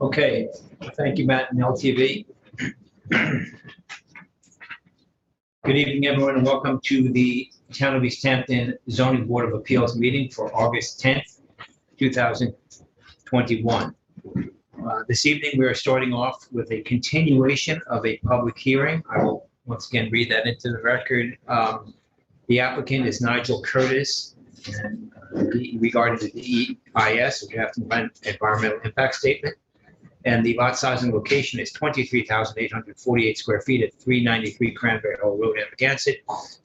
Okay, thank you, Matt and LTV. Good evening, everyone, and welcome to the Town of East Hampton Zoning Board of Appeals meeting for August 10th, 2021. This evening, we are starting off with a continuation of a public hearing. I will once again read that into the record. The applicant is Nigel Curtis, and regarding the DEIS, the Draft Environmental Impact Statement. And the lot size and location is 23,848 square feet at 393 Cranberry Hole Road, Amagansett.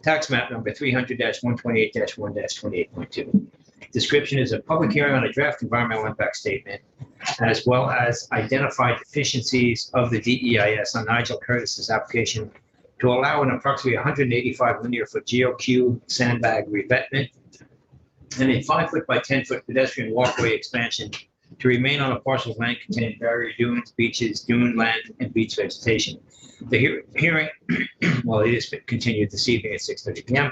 Tax map number 300-128-1-28.2. Description is a public hearing on a draft environmental impact statement, as well as identified deficiencies of the DEIS on Nigel Curtis's application to allow an approximately 185 linear foot GeoQ sandbag revetment and a 5-foot by 10-foot pedestrian walkway expansion to remain on a parcel of land containing barrier dunes, beaches, dune land, and beach vegetation. The hearing, well, it is continued this evening at 6:30 p.m.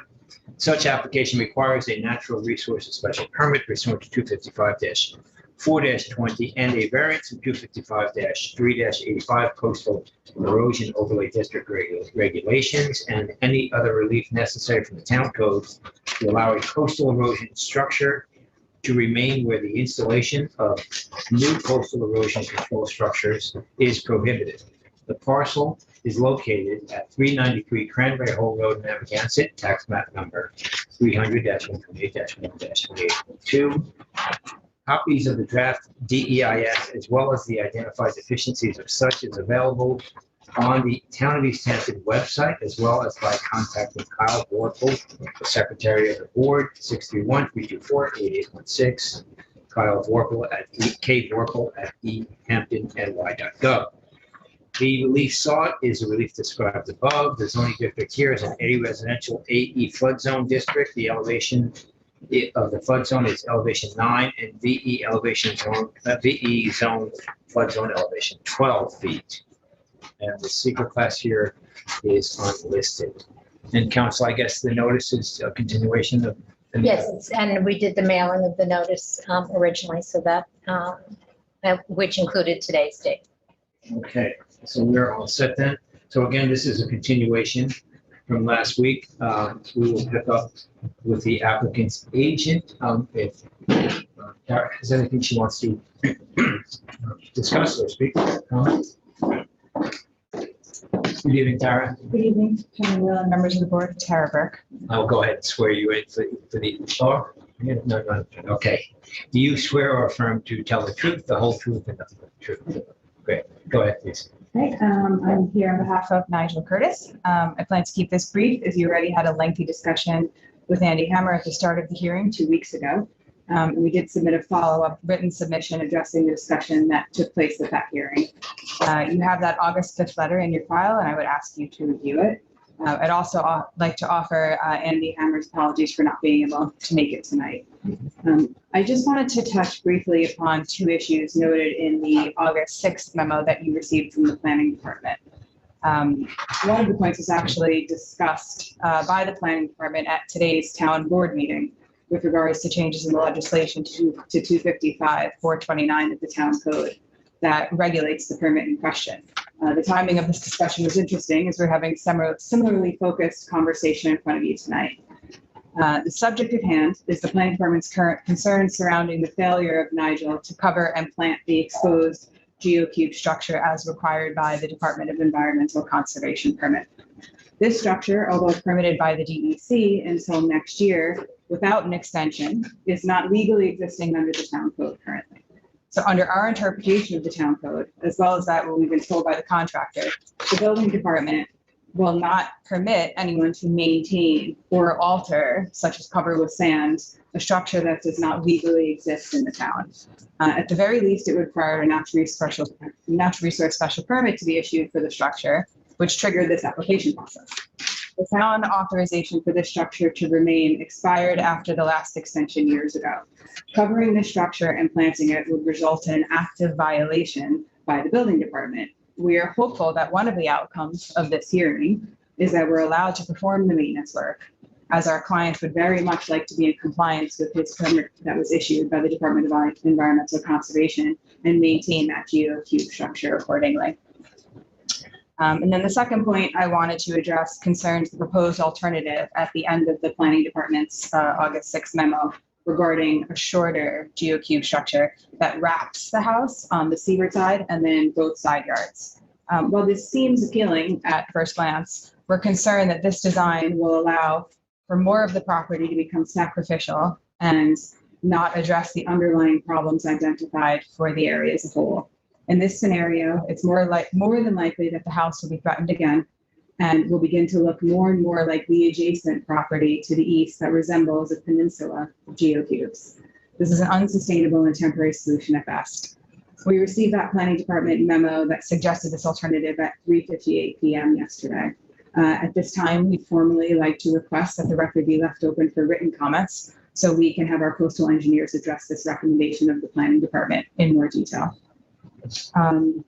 Such application requires a natural resources special permit pursuant to 255-4-20 and a variance from 255-3-85 coastal erosion overlay district regulations and any other relief necessary from the town codes to allow a coastal erosion structure to remain where the installation of new coastal erosion control structures is prohibited. The parcel is located at 393 Cranberry Hole Road, Amagansett, tax map number 300-128-1-28.2. Copies of the draft DEIS, as well as the identified deficiencies of such, is available on the Town of East Hampton website, as well as by contacting Kyle Vorpal, the Secretary of the Board, 631-324-8816. Kyle Vorpal at kvorpal@ehamptonny.gov. The relief sought is a relief described above. The zoning district here is an A residential AE flood zone district. The elevation of the flood zone is elevation 9, and VE zone flood zone elevation 12 feet. And the secret class here is unlisted. And council, I guess the notice is a continuation of. Yes, and we did the mailing of the notice originally, so that which included today's date. Okay, so we're all set then. So again, this is a continuation from last week. We will pick up with the applicant's agent. If Tara has anything she wants to discuss or speak, comments. Good evening, Tara. Good evening, Chairman Will and members of the board. Tara Burke. I'll go ahead and swear you in for the. Oh, no. Okay. Do you swear or affirm to tell the truth, the whole truth, and nothing but the truth? Great. Go ahead, please. Okay, I'm here on behalf of Nigel Curtis. I plan to keep this brief, as you already had a lengthy discussion with Andy Hammer at the start of the hearing 2 weeks ago. We did submit a follow-up written submission addressing the discussion that took place at that hearing. You have that August 5th letter in your file, and I would ask you to review it. I'd also like to offer Andy Hammer's apologies for not being able to make it tonight. I just wanted to touch briefly upon 2 issues noted in the August 6th memo that you received from the planning department. One of the points was actually discussed by the planning department at today's town board meeting with regards to changes in the legislation to 255-429 of the town code that regulates the permit in question. The timing of this discussion was interesting, as we're having similarly focused conversation in front of you tonight. The subject at hand is the planning department's current concerns surrounding the failure of Nigel to cover and plant the exposed GeoCube structure as required by the Department of Environmental Conservation permit. This structure, although permitted by the DEC until next year without an extension, is not legally existing under the town code currently. So under our interpretation of the town code, as well as that what we've been told by the contractor, the building department will not permit anyone to maintain or alter, such as cover with sand, a structure that does not legally exist in the town. At the very least, it would require a natural resource special permit to be issued for the structure, which triggered this application process. The town authorization for this structure to remain expired after the last extension years ago. Covering this structure and planting it would result in an active violation by the building department. We are hopeful that one of the outcomes of this hearing is that we're allowed to perform the maintenance work as our client would very much like to be in compliance with his permit that was issued by the Department of Environmental Conservation and maintain that geocube structure accordingly. And then the second point I wanted to address concerns the proposed alternative at the end of the Planning Department's August 6th memo regarding a shorter geocube structure that wraps the house on the seaward side and then both side yards. While this seems appealing at first glance, we're concerned that this design will allow for more of the property to become sacrificial and not address the underlying problems identified for the area as a whole. In this scenario, it's more than likely that the house will be threatened again and will begin to look more and more like the adjacent property to the east that resembles a peninsula of geocubes. This is an unsustainable and temporary solution at best. We received that Planning Department memo that suggested this alternative at 3:58 p.m. yesterday. At this time, we'd formally like to request that the record be left open for written comments so we can have our coastal engineers address this recommendation of the Planning Department in more detail. And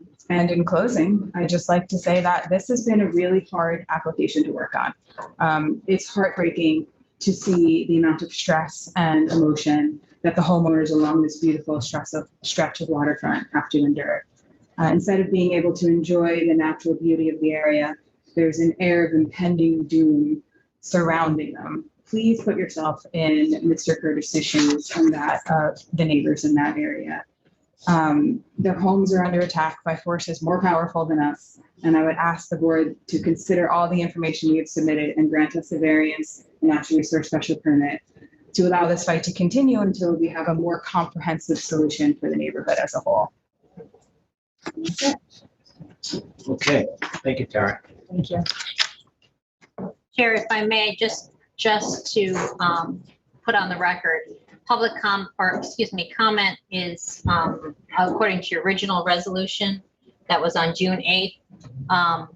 in closing, I'd just like to say that this has been a really hard application to work on. It's heartbreaking to see the amount of stress and emotion that the homeowners along this beautiful stretch of waterfront have to endure. Instead of being able to enjoy the natural beauty of the area, there's an air of impending doom surrounding them. Please put yourself in Mr. Curtis's shoes and that of the neighbors in that area. Their homes are under attack by forces more powerful than us, and I would ask the board to consider all the information we have submitted and grant us a variance and natural resource special permit to allow this fight to continue until we have a more comprehensive solution for the neighborhood as a whole. Okay, thank you, Tara. Thank you. Chair, if I may, just to put on the record, comment is according to your original resolution that was on June 8th.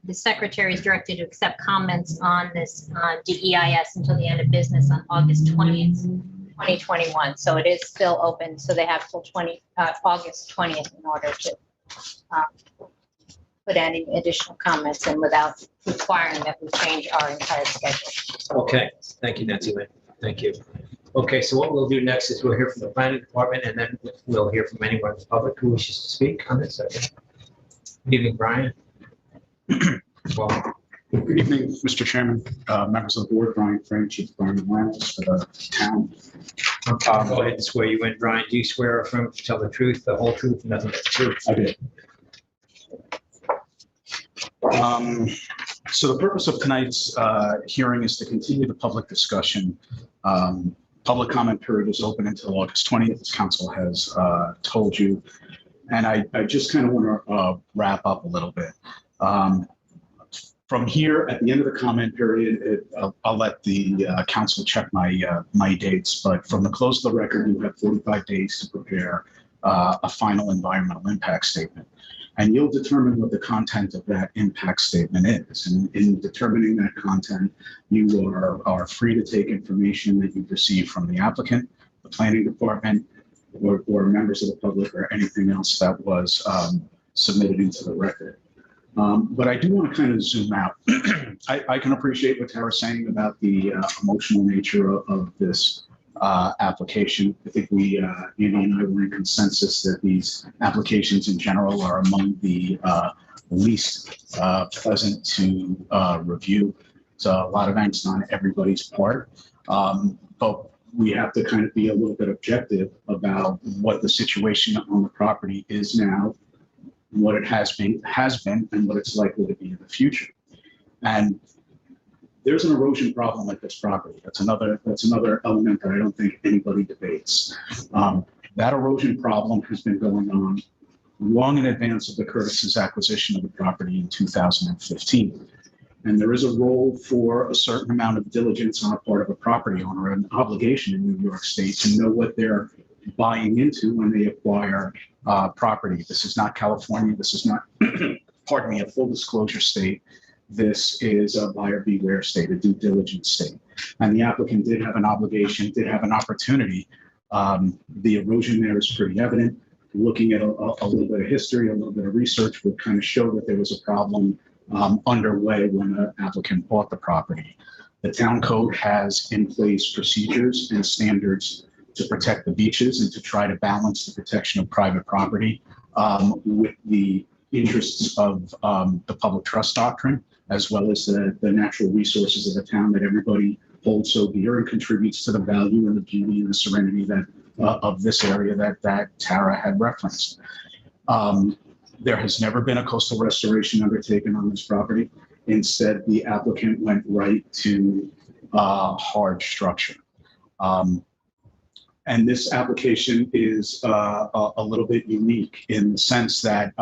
The secretary is directed to accept comments on this DEIS until the end of business on August 20th, 2021. So it is still open. So they have till August 20th in order to put any additional comments in without requiring that we change our entire schedule. Okay, thank you, Nancy Lynn. Thank you. Okay, so what we'll do next is we'll hear from the planning department and then we'll hear from anyone in the public who wishes to speak on this. Okay. Good evening, Brian. Well, Good evening, Mr. Chairman, members of the board. Brian Frank, Chief Environmental Analyst for the town. go ahead and swear you in, Brian. Do you swear or affirm to tell the truth, the whole truth, and nothing but the truth? I did. So the purpose of tonight's hearing is to continue the public discussion. Public comment period is open until August 20th, as council has told you. And I just kind of want to wrap up a little bit. From here, at the end of the comment period, I'll let the council check my dates, but from the close of the record, you have 45 days to prepare a final environmental impact statement. And you'll determine what the content of that impact statement is. And in determining that content, you are free to take information that you've received from the applicant, the planning department, or members of the public, or anything else that was submitted into the record. But I do want to kind of zoom out. I can appreciate what Tara's saying about the emotional nature of this application. I think Andy and I were in consensus that these applications in general are among the least pleasant to review. So a lot of angst on everybody's part. But we have to kind of be a little bit objective about what the situation on the property is now, what it has been, and what it's likely to be in the future. And there's an erosion problem with this property. That's another element that I don't think anybody debates. That erosion problem has been going on long in advance of the Curtis's acquisition of the property in 2015. And there is a role for a certain amount of diligence on the part of a property owner, an obligation in New York State to know what they're buying into when they acquire property. This is not California. This is not, pardon me, a full disclosure state. This is a buyer beware state, a due diligence state. And the applicant did have an obligation, did have an opportunity. The erosion there is pretty evident. Looking at a little bit of history, a little bit of research would kind of show that there was a problem underway when the applicant bought the property. The town code has in place procedures and standards to protect the beaches and to try to balance the protection of private property with the interests of the public trust doctrine, as well as the natural resources of the town that everybody holds so dear and contributes to the value and the beauty and the serenity that of this area that Tara had referenced. There has never been a coastal restoration undertaken on this property. Instead, the applicant went right to hard structure. And this application is a little bit unique in the sense that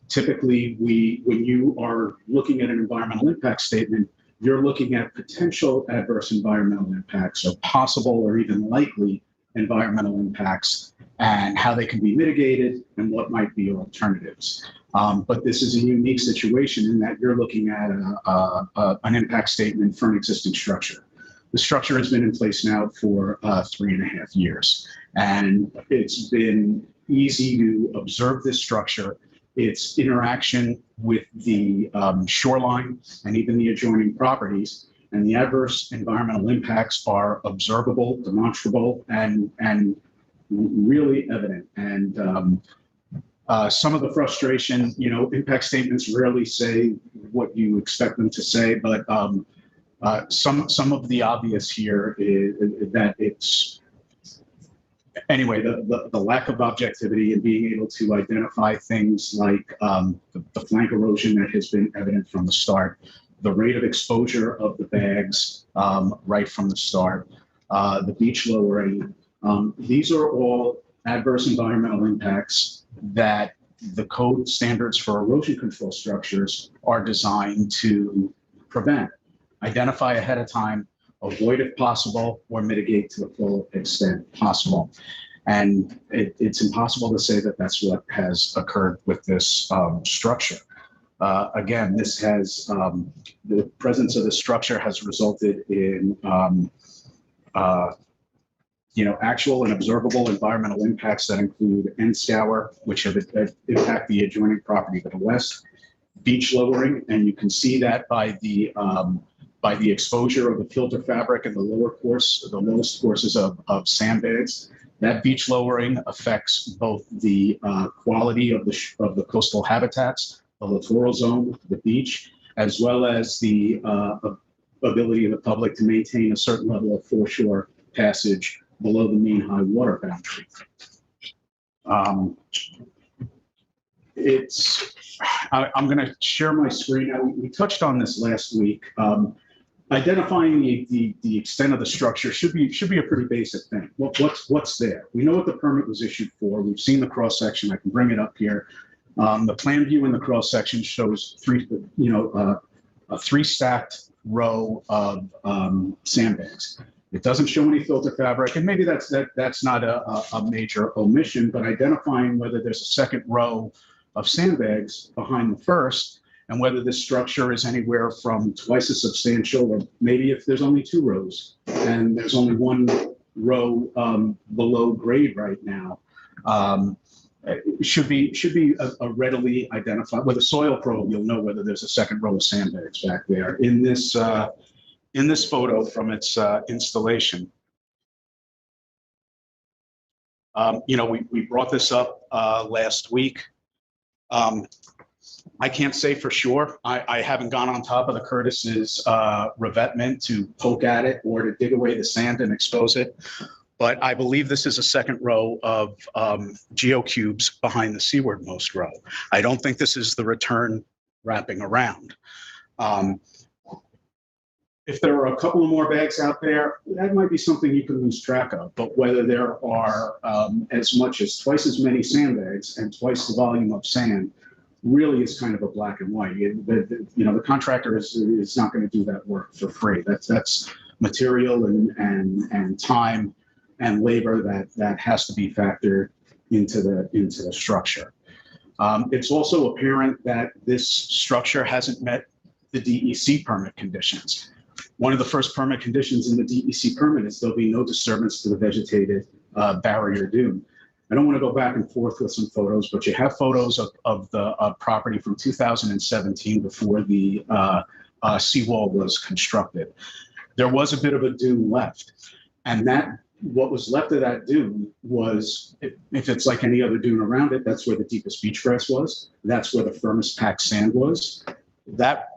typically when you are looking at an environmental impact statement, you're looking at potential adverse environmental impacts or possible or even likely environmental impacts and how they can be mitigated and what might be alternatives. But this is a unique situation in that you're looking at an impact statement for an existing structure. The structure has been in place now for 3.5 years, and it's been easy to observe this structure, its interaction with the shoreline and even the adjoining properties, and the adverse environmental impacts are observable, demonstrable, and really evident. And some of the frustration, impact statements rarely say what you expect them to say, but some of the obvious here is that it's, anyway, the lack of objectivity and being able to identify things like the flank erosion that has been evident from the start, the rate of exposure of the bags right from the start, the beach lowering. These are all adverse environmental impacts that the code standards for erosion control structures are designed to prevent, identify ahead of time, avoid if possible, or mitigate to the full extent possible. And it's impossible to say that that's what has occurred with this structure. Again, this has, the presence of the structure has resulted in actual and observable environmental impacts that include end scour, which have impact the adjoining property to the west, beach lowering, and you can see that by the exposure of the filter fabric and the lowest courses of sandbags. That beach lowering affects both the quality of the coastal habitats, the littoral zone, the beach, as well as the ability of the public to maintain a certain level of foreshore passage below the mean high water boundary. I'm going to share my screen now. We touched on this last week. Identifying the extent of the structure should be a pretty basic thing. What's there? We know what the permit was issued for. We've seen the cross section. I can bring it up here. The plan view in the cross section shows a three stacked row of sandbags. It doesn't show any filter fabric, and maybe that's not a major omission, but identifying whether there's a second row of sandbags behind the first, and whether this structure is anywhere from twice as substantial, or maybe if there's only 2 rows and there's only 1 row below grade right now, it should be a readily identified. With a soil probe, you'll know whether there's a second row of sandbags back there. In this photo from its installation, we brought this up last week. I can't say for sure. I haven't gone on top of the Curtis's revetment to poke at it or to dig away the sand and expose it. But I believe this is a second row of geocubes behind the seawardmost row. I don't think this is the return wrapping around. If there are a couple of more bags out there, that might be something you can lose track of. But whether there are as much as twice as many sandbags and twice the volume of sand really is kind of a black and white. The contractor is not going to do that work for free. That's material and time and labor that has to be factored into the structure. It's also apparent that this structure hasn't met the DEC permit conditions. One of the first permit conditions in the DEC permit is there'll be no disturbance to the vegetated barrier dune. I don't want to go back and forth with some photos, but you have photos of the property from 2017 before the seawall was constructed. There was a bit of a dune left. And what was left of that dune was, if it's like any other dune around it, that's where the deepest beach grass was. That's where the firmest packed sand was. That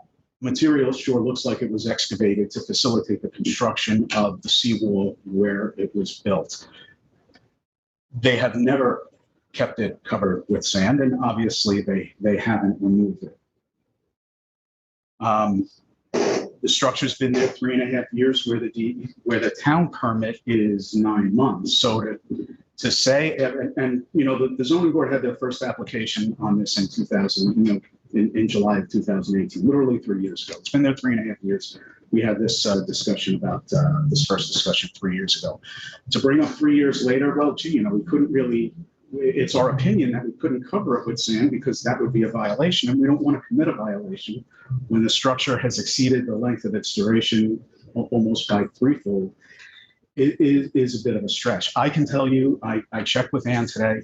material sure looks like it was excavated to facilitate the construction of the seawall where it was built. They have never kept it covered with sand, and obviously they haven't removed it. The structure's been there 3.5 years, where the town permit is 9 months. So to say, and you know, the zoning board had their first application on this in 2000, you know, in July of 2018, literally 3 years ago. It's been there 3.5 years. We had this discussion about this first discussion 3 years ago. To bring up 3 years later, well, gee, you know, we couldn't really. It's our opinion that we couldn't cover it with sand because that would be a violation, and we don't want to commit a violation when the structure has exceeded the length of its duration almost by threefold. It is a bit of a stretch. I can tell you, I checked with Ann today.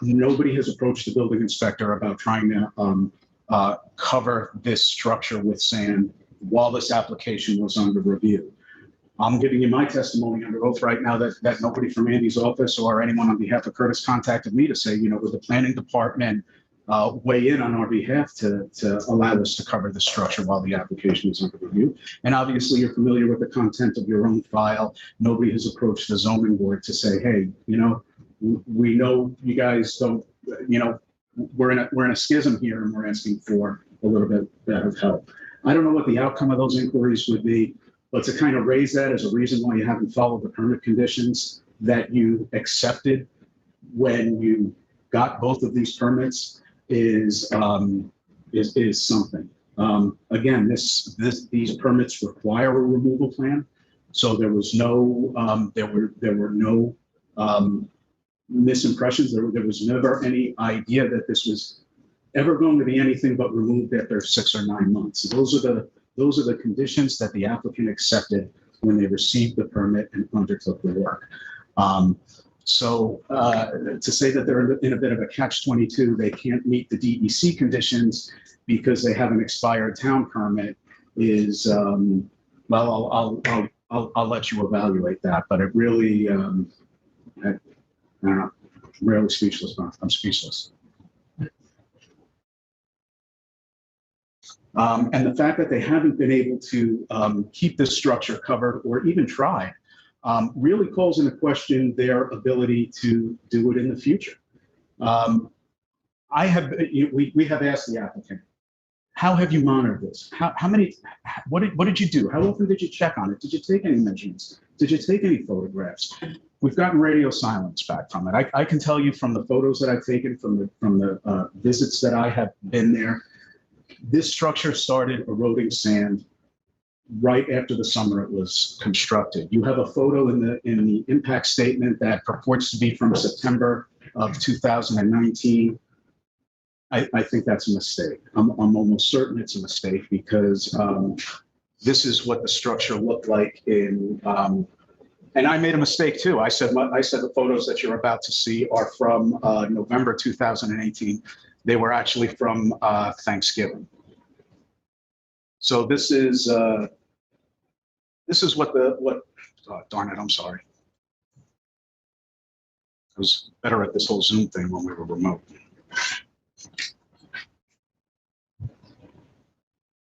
Nobody has approached the building inspector about trying to cover this structure with sand while this application was under review. I'm giving you my testimony under oath right now that nobody from Andy's office or anyone on behalf of Curtis contacted me to say, you know, would the planning department weigh in on our behalf to allow us to cover the structure while the application is under review. And obviously you're familiar with the content of your own file. Nobody has approached the zoning board to say, hey, you know, we know you guys don't, you know, we're in a schism here and we're asking for a little bit of help. I don't know what the outcome of those inquiries would be, but to kind of raise that as a reason why you haven't followed the permit conditions that you accepted when you got both of these permits is something. Again, these permits require a removal plan, so there was no there were no misimpressions. There was never any idea that this was ever going to be anything but removed after 6 or 9 months. Those are the conditions that the applicant accepted when they received the permit and undertook the work. So to say that they're in a bit of a catch-22, they can't meet the DEC conditions because they have an expired town permit is, well, I'll let you evaluate that, but it really, I don't know, I'm really speechless. I'm speechless. And the fact that they haven't been able to keep this structure covered or even try really calls into question their ability to do it in the future. We have asked the applicant, how have you monitored this? What did you do? How often did you check on it? Did you take any measurements? Did you take any photographs? We've gotten radio silence back from it. I can tell you from the photos that I've taken, from the visits that I have been there, this structure started eroding sand right after the summer it was constructed. You have a photo in the impact statement that purports to be from September of 2019. I think that's a mistake. I'm almost certain it's a mistake because this is what the structure looked like in. And I made a mistake too. I said the photos that you're about to see are from November 2018. They were actually from Thanksgiving. So this is what darn it, I'm sorry. I was better at this whole Zoom thing when we were remote.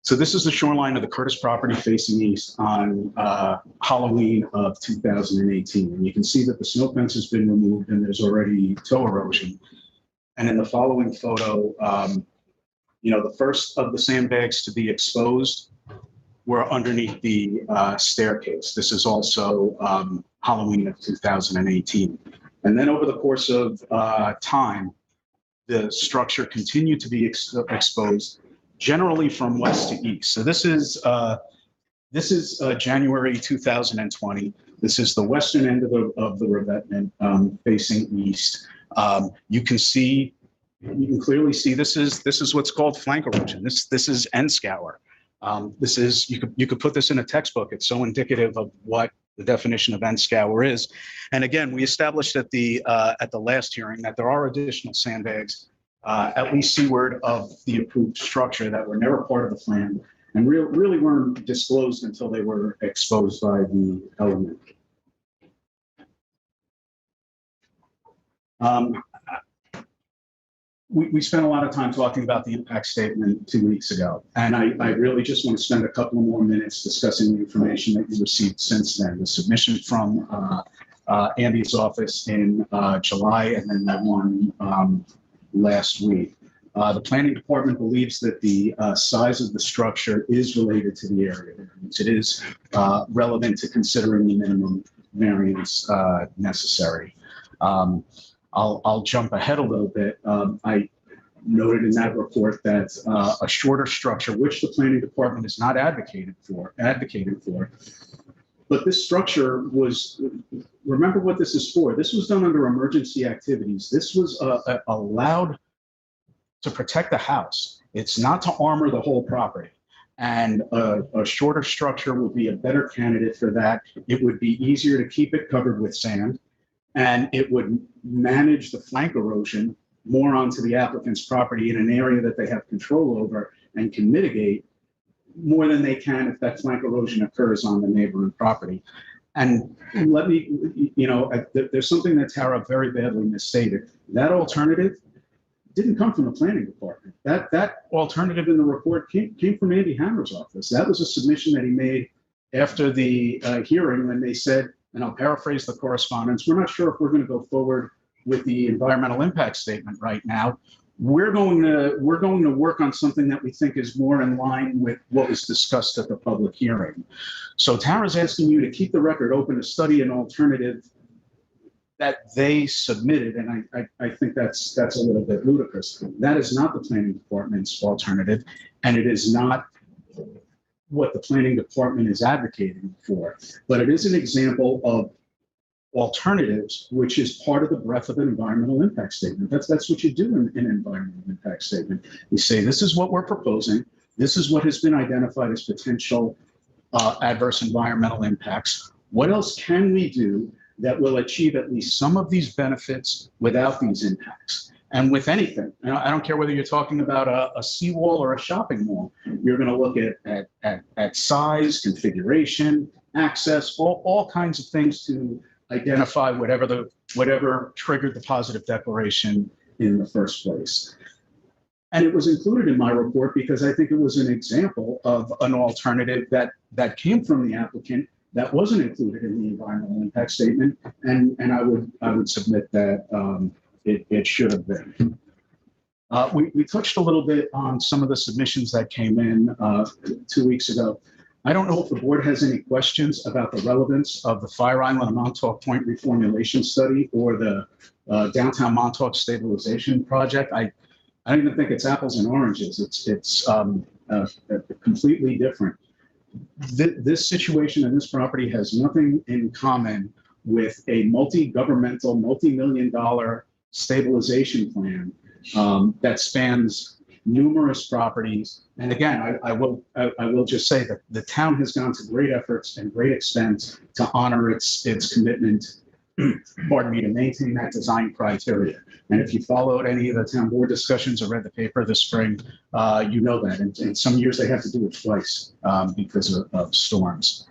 So this is the shoreline of the Curtis property facing east on Halloween of 2018. And you can see that the snow fence has been removed and there's already toe erosion. And in the following photo, the first of the sandbags to be exposed were underneath the staircase. This is also Halloween of 2018. And then over the course of time, the structure continued to be exposed, generally from west to east. So this is January 2020. This is the western end of the revetment facing east. You can clearly see this is what's called flank erosion. This is end scour. This is you could put this in a textbook. It's so indicative of what the definition of end scour is. And again, we established at the last hearing that there are additional sandbags at least seaward of the approved structure that were never part of the plan. and really weren't disclosed until they were exposed by the element. We spent a lot of time talking about the impact statement 2 weeks ago, and I really just want to spend a couple more minutes discussing the information that you received since then. The submission from Andy's office in July, and then the one last week. The planning department believes that the size of the structure is related to the area variance. It is relevant to considering the minimum variance necessary. I'll jump ahead a little bit. I noted in that report that a shorter structure, which the planning department is not advocating for, but this structure was, remember what this is for. This was done under emergency activities. This was allowed to protect the house. It's not to armor the whole property. And a shorter structure would be a better candidate for that. It would be easier to keep it covered with sand, and it would manage the flank erosion more onto the applicant's property in an area that they have control over and can mitigate more than they can if that flank erosion occurs on the neighboring property. And let me, there's something that Tara very badly misstated. That alternative didn't come from the planning department. That alternative in the report came from Andy Hammer's office. That was a submission that he made after the hearing when they said, and I'll paraphrase the correspondence, we're not sure if we're going to go forward with the environmental impact statement right now. We're going to work on something that we think is more in line with what was discussed at the public hearing. So Tara's asking you to keep the record open to study an alternative that they submitted, and I think that's a little bit ludicrous. That is not the planning department's alternative, and it is not what the planning department is advocating for. But it is an example of alternatives, which is part of the breadth of an environmental impact statement. That's what you do in an environmental impact statement. You say, this is what we're proposing. This is what has been identified as potential adverse environmental impacts. What else can we do that will achieve at least some of these benefits without these impacts? And with anything, I don't care whether you're talking about a seawall or a shopping mall, you're going to look at size, configuration, access, all kinds of things to identify whatever triggered the positive declaration in the first place. And it was included in my report because I think it was an example of an alternative that came from the applicant that wasn't included in the environmental impact statement, and I would submit that it should have been. We touched a little bit on some of the submissions that came in 2 weeks ago. I don't know if the board has any questions about the relevance of the Fire Island and Montauk Point reformulation study or the downtown Montauk stabilization project. I don't even think it's apples and oranges. It's completely different. This situation and this property has nothing in common with a multi-governmental, multi-million-dollar stabilization plan that spans numerous properties. And again, I will just say that the town has gone to great efforts and great expense to honor its commitment, pardon me, to maintain that design criteria. And if you followed any of the town board discussions or read the paper this spring, you know that. And some years they have to do it twice because of storms.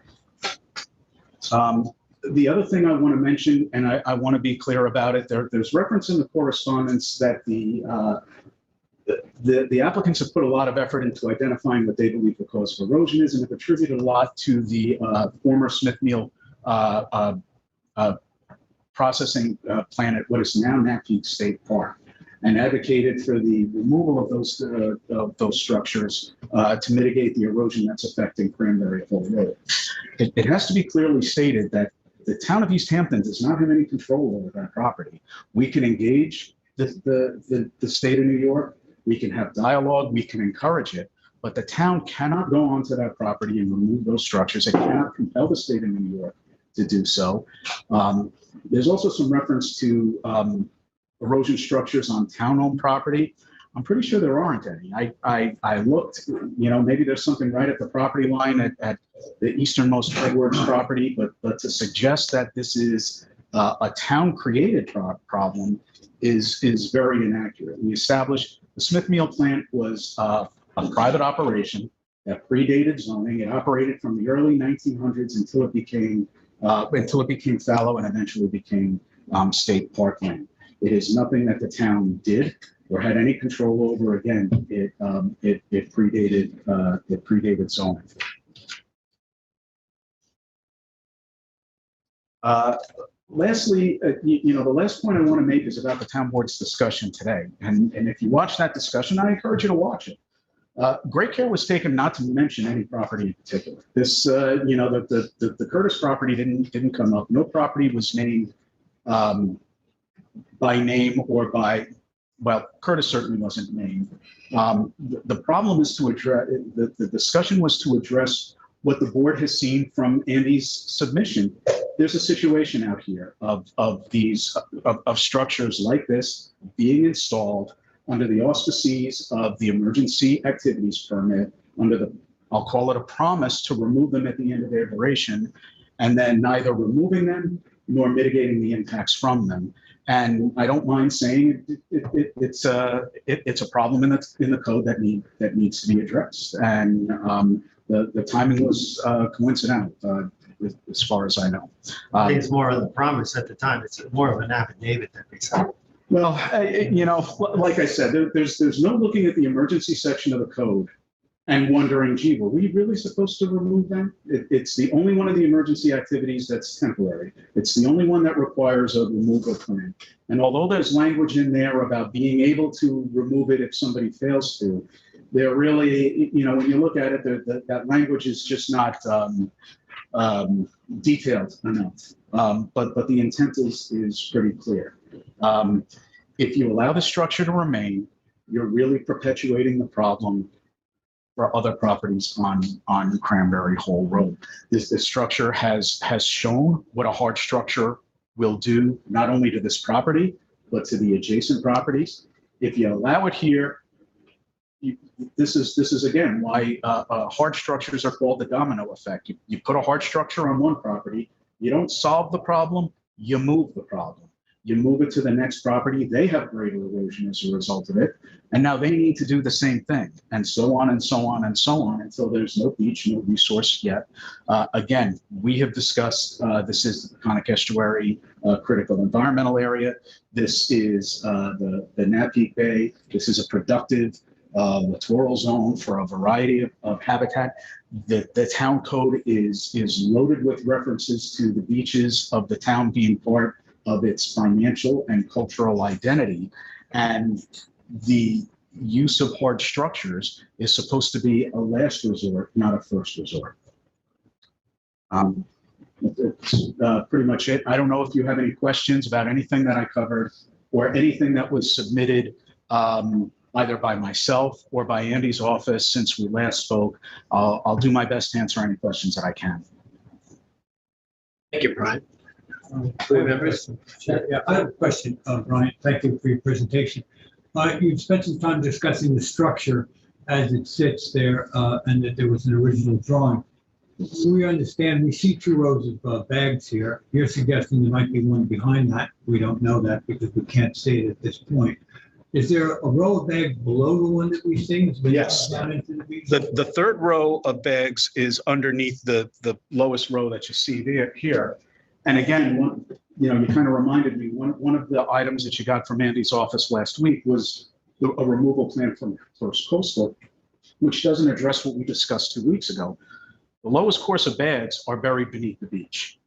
The other thing I want to mention, and I want to be clear about it, there's reference in the correspondence that the applicants have put a lot of effort into identifying what they believe the cause of erosion is, and have attributed a lot to the former Smith Mill processing plant at what is now Napeague State Park, and advocated for the removal of those structures to mitigate the erosion that's affecting Cranberry Hill Road. It has to be clearly stated that the town of East Hampton does not have any control over that property. We can engage the state of New York, we can have dialogue, we can encourage it, but the town cannot go onto that property and remove those structures. It cannot compel the state of New York to do so. There's also some reference to erosion structures on town-owned property. I'm pretty sure there aren't any. I looked, maybe there's something right at the property line at the easternmost Edwards property, but to suggest that this is a town-created problem is very inaccurate. We established the Smith Mill plant was a private operation that predated zoning. It operated from the early 1900s until it became fallow and eventually became state parkland. It is nothing that the town did or had any control over. Again, it predated zoning. Lastly, the last point I want to make is about the town board's discussion today. And if you watch that discussion, I encourage you to watch it. Great care was taken not to mention any property in particular. This, the Curtis property didn't come up. No property was named by name or by, well, Curtis certainly wasn't named. The problem is to address, the discussion was to address what the board has seen from Andy's submission. There's a situation out here of structures like this being installed under the auspices of the emergency activities permit, under the, I'll call it a promise to remove them at the end of their duration, and then neither removing them nor mitigating the impacts from them. And I don't mind saying it's a problem in the code that needs to be addressed. And the timing was coincidental, as far as I know. I think it's more of the promise at the time. It's more of an affidavit that they signed. Well, like I said, there's no looking at the emergency section of the code and wondering, gee, were we really supposed to remove them? It's the only one of the emergency activities that's temporary. It's the only one that requires a removal plan. And although there's language in there about being able to remove it if somebody fails to, they're really, when you look at it, that language is just not detailed enough. But the intent is pretty clear. If you allow the structure to remain, you're really perpetuating the problem for other properties on Cranberry Hole Road. This structure has shown what a hard structure will do, not only to this property, but to the adjacent properties. If you allow it here, this is again why hard structures are called the domino effect. You put a hard structure on one property, you don't solve the problem, you move the problem. You move it to the next property, they have greater erosion as a result of it, and now they need to do the same thing, and so on and so on and so on until there's no beach, no resource yet. Again, we have discussed, this is the Peconic Estuary critical environmental area. This is the Napeak Bay. This is a productive littoral zone for a variety of habitat. The town code is loaded with references to the beaches of the town being part of its financial and cultural identity. And the use of hard structures is supposed to be a last resort, not a first resort. That's pretty much it. I don't know if you have any questions about anything that I covered or anything that was submitted either by myself or by Andy's office since we last spoke. I'll do my best to answer any questions that I can. Thank you, Brian. Board members? Yeah, I have a question, Brian. Thank you for your presentation. You've spent some time discussing the structure as it sits there, and that there was an original drawing. So we understand, we see two rows of bags here. You're suggesting there might be one behind that. We don't know that because we can't say it at this point. Is there a row of bags below the one that we see? Yes. Down into the beach? The third row of bags is underneath the lowest row that you see there here. And again, you kind of reminded me, one of the items that you got from Andy's office last week was a removal plan from First Coastal, which doesn't address what we discussed 2 weeks ago. The lowest course of bags are buried beneath the beach.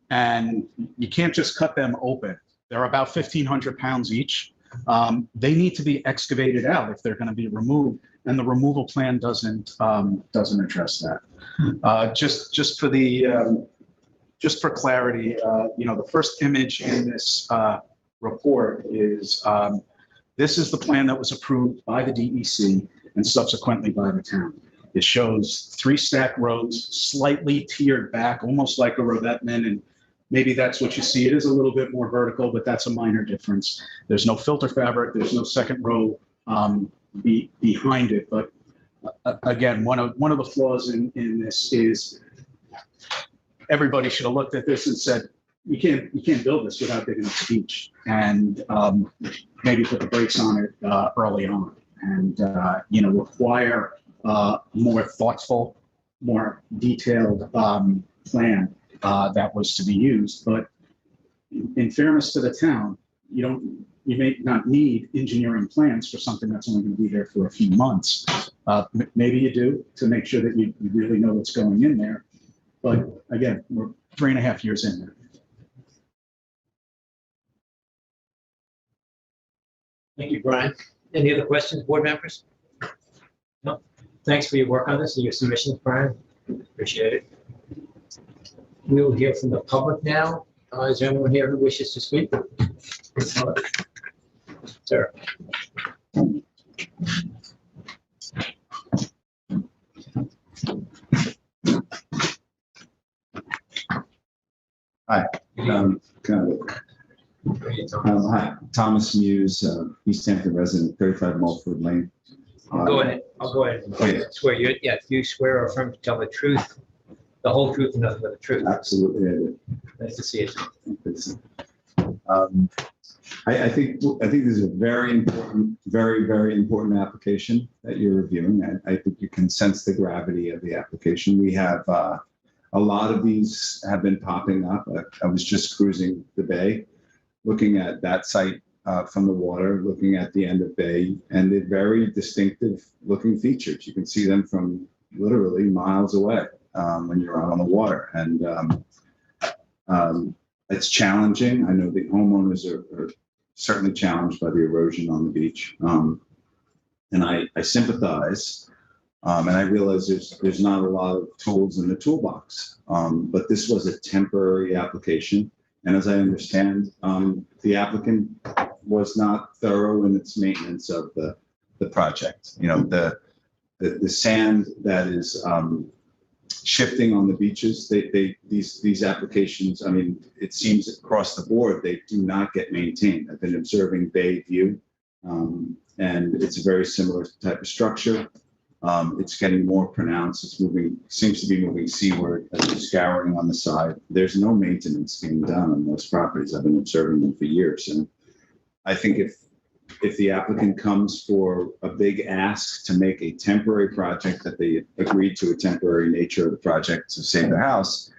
And you can't just cut them open. They're about 1,500 pounds each. They need to be excavated out if they're going to be removed. And the removal plan doesn't address that. Just for clarity, the first image in this report is this is the plan that was approved by the DEC and subsequently by the town. It shows 3 stacked rows, slightly tiered back, almost like a revetment, and maybe that's what you see. It is a little bit more vertical, but that's a minor difference. There's no filter fabric. There's no second row behind it. But again, one of the flaws in this is everybody should have looked at this and said, you can't build this without digging up the beach, and maybe put the brakes on it early on, and require more thoughtful, more detailed plan that was to be used. But in fairness to the town, you may not need engineering plans for something that's only going to be there for a few months. Maybe you do, to make sure that you really know what's going in there. But again, we're 3.5 years in there. Thank you, Brian. Any other questions, board members? No? Thanks for your work on this and your submissions, Brian. Appreciate it. We will hear from the public now. Is there anyone here who wishes to speak? Sir. Hi, hi, Thomas Muse, East Hampton resident, 35 Mulford Lane. Go ahead. I'll go ahead and swear you. Yeah, you swear or affirm to tell the truth, the whole truth, and nothing but the truth. Absolutely, I do. Nice to see you. I think this is a very important, very important application that you're reviewing. I think you can sense the gravity of the application. We have a lot of these have been popping up. I was just cruising the bay, looking at that site from the water, looking at the end of bay, and they're very distinctive looking features. You can see them from literally miles away when you're out on the water. And it's challenging. I know the homeowners are certainly challenged by the erosion on the beach. And I sympathize. And I realize there's not a lot of tools in the toolbox. But this was a temporary application. And as I understand, the applicant was not thorough in its maintenance of the project. You know, the sand that is shifting on the beaches, these applications, I mean, it seems across the board, they do not get maintained. I've been observing Bay View, and it's a very similar type of structure. It's getting more pronounced. It's moving, seems to be moving seaward as it's scouring on the side. There's no maintenance being done on those properties. I've been observing them for years. And I think if the applicant comes for a big ask to make a temporary project, that they agreed to a temporary nature of the project to save their house,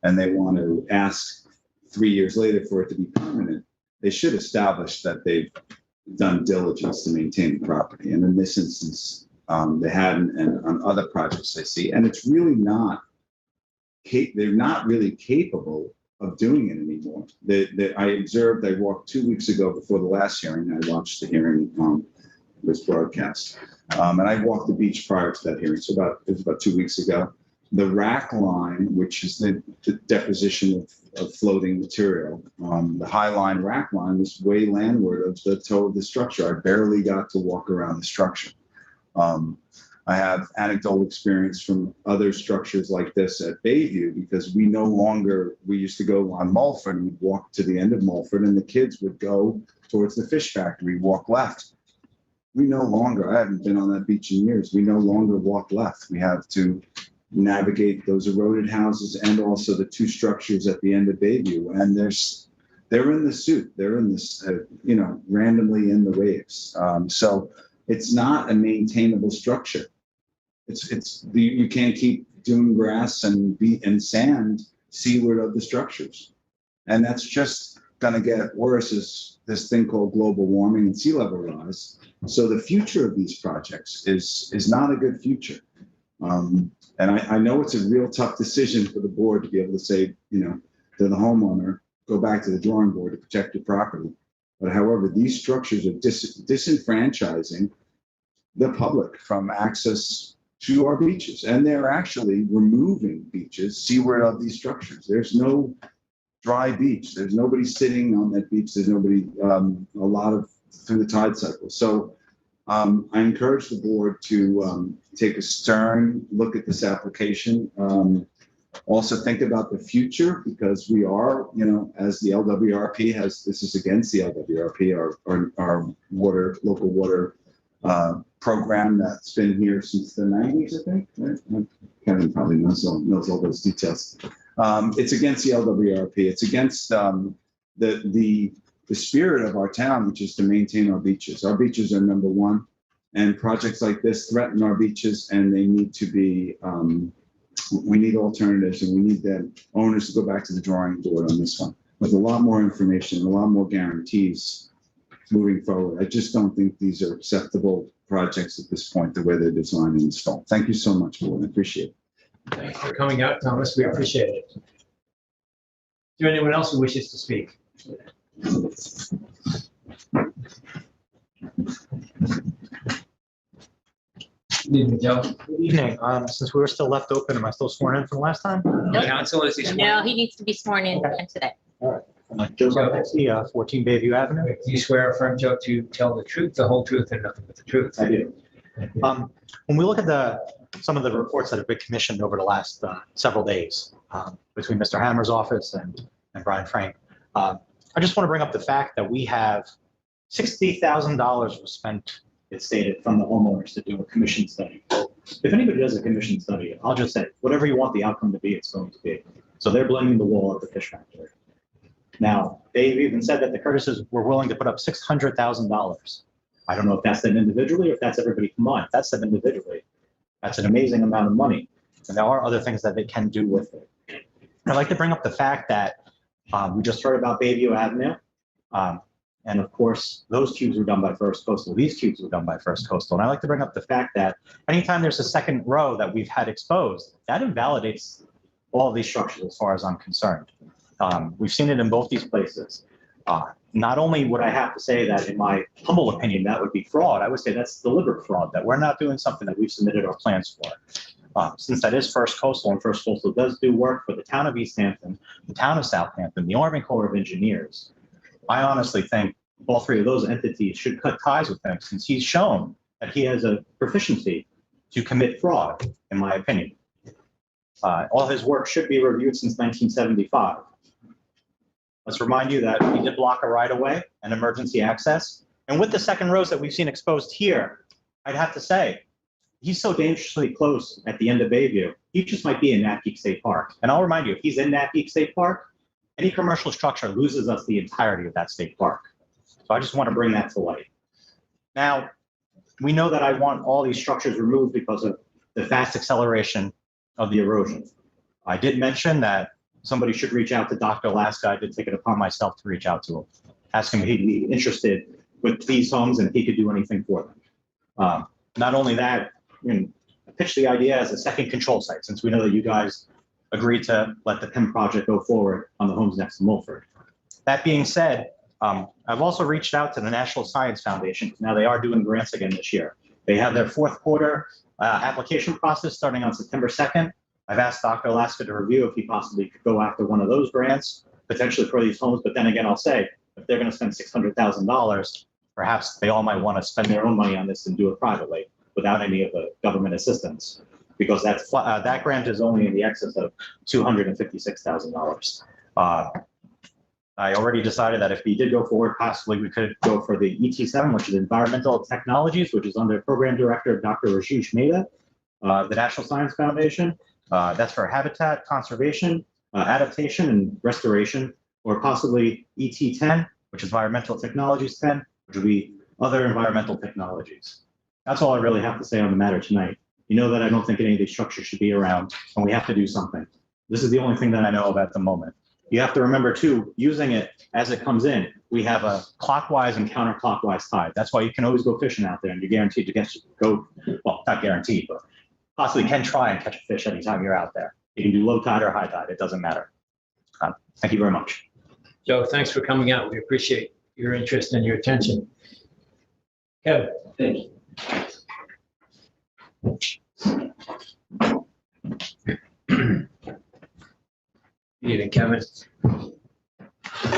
and they want to ask 3 years later for it to be permanent, they should establish that they've done diligence to maintain the property. And in this instance, they hadn't, and on other projects I see, and it's really not, they're not really capable of doing it anymore. I walked 2 weeks ago before the last hearing. I watched the hearing was broadcast, and I walked the beach prior to that hearing. So it was about 2 weeks ago. The rack line, which is the deposition of floating material, the high line rack line was way landward of the toe of the structure. I barely got to walk around the structure. I have anecdotal experience from other structures like this at Bayview, because we used to go on Mulford and we'd walk to the end of Mulford, and the kids would go towards the fish factory, walk left. We no longer, I haven't been on that beach in years, we no longer walk left. We have to navigate those eroded houses and also the two structures at the end of Bayview. And they're in the soup. They're in this, randomly in the waves. So it's not a maintainable structure. You can't keep dune grass and sand seaward of the structures. And that's just going to get worse as this thing called global warming and sea level rise. So the future of these projects is not a good future. And I know it's a real tough decision for the board to be able to say, to the homeowner, go back to the drawing board to protect your property. But however, these structures are disenfranchising the public from access to our beaches. And they're actually removing beaches seaward of these structures. There's no dry beach. There's nobody sitting on that beach. There's nobody, through the tide cycle. So I encourage the board to take a stern look at this application. Also think about the future, because we are, as the LWRP this is against the LWRP, our local water program that's been here since the 90s, I think. Right? Kevin probably knows all those details. It's against the LWRP. It's against the spirit of our town, which is to maintain our beaches. Our beaches are number one. And projects like this threaten our beaches, and they need to be, we need alternatives, and we need the owners to go back to the drawing board on this one with a lot more information, a lot more guarantees moving forward. I just don't think these are acceptable projects at this point, the way they're designed and installed. Thank you so much, board. I appreciate it. Thanks for coming out, Thomas. We appreciate it. Is there anyone else who wishes to speak? Good evening, Joe. Good evening. Since we were still left open, am I still sworn in from last time? Nope. Council, is he sworn? No, he needs to be sworn in today. Joe Zarpinski, 14 Bayview Avenue. Do you swear or affirm, Joe, to tell the truth, the whole truth, and nothing but the truth? I do. When we look at some of the reports that have been commissioned over the last several days between Mr. Hammer's office and Brian Frank, I just want to bring up the fact that we have $60,000 was spent, it's stated, from the homeowners to do a commission study. If anybody does a commission study, I'll just say, whatever you want the outcome to be, it's going to be. So they're blaming the wall at the fish factory. Now, they've even said that the Curtises were willing to put up $600,000. I don't know if that's them individually or if that's everybody combined. If that's them individually, that's an amazing amount of money. And there are other things that they can do with it. I'd like to bring up the fact that we just heard about Bayview Avenue. And of course, those cubes were done by First Coastal. These cubes were done by First Coastal. And I like to bring up the fact that anytime there's a second row that we've had exposed, that invalidates all of these structures as far as I'm concerned. We've seen it in both these places. Not only would I have to say that, in my humble opinion, that would be fraud, I would say that's deliberate fraud, that we're not doing something that we've submitted our plans for. Since that is First Coastal, and First Coastal does do work for the town of East Hampton, the town of Southampton, the Army Corps of Engineers, I honestly think all three of those entities should cut ties with him, since he's shown that he has a proficiency to commit fraud, in my opinion. All his work should be reviewed since 1975. Let's remind you that he did block a right-of-way and emergency access. And with the second rows that we've seen exposed here, I'd have to say, he's so dangerously close at the end of Bayview, he just might be in Nat Peak State Park. And I'll remind you, if he's in Nat Peak State Park, any commercial structure loses us the entirety of that state park. So I just want to bring that to light. Now, we know that I want all these structures removed because of the fast acceleration of the erosion. I did mention that somebody should reach out to Dr. Alaska. I did take it upon myself to reach out to him, ask him if he'd be interested with these homes and if he could do anything for them. Not only that, I pitched the idea as a second control site, since we know that you guys agreed to let the PIM project go forward on the homes next to Mulford. That being said, I've also reached out to the National Science Foundation. Now they are doing grants again this year. They have their fourth quarter application process starting on September 2nd. I've asked Dr. Alaska to review if he possibly could go after one of those grants, potentially for these homes. But then again, I'll say, if they're going to spend $600,000, perhaps they all might want to spend their own money on this and do it privately without any of the government assistance, because that grant is only in the excess of $256,000. I already decided that if we did go forward, possibly we could go for the ET7, which is Environmental Technologies, which is under Program Director Dr. Rajesh Mehta, the National Science Foundation. That's for habitat conservation, adaptation, and restoration, or possibly ET10, which is Environmental Technologies 10, which would be other environmental technologies. That's all I really have to say on the matter tonight. You know that I don't think any of these structures should be around, and we have to do something. This is the only thing that I know of at the moment. You have to remember, too, using it as it comes in, we have a clockwise and counterclockwise tide. That's why you can always go fishing out there, and you're guaranteed to well, not guaranteed, but possibly can try and catch a fish anytime you're out there. You can do low tide or high tide. It doesn't matter. Thank you very much. Joe, thanks for coming out. We appreciate your interest and your attention. Kevin. Thank you. Good evening, Kevin.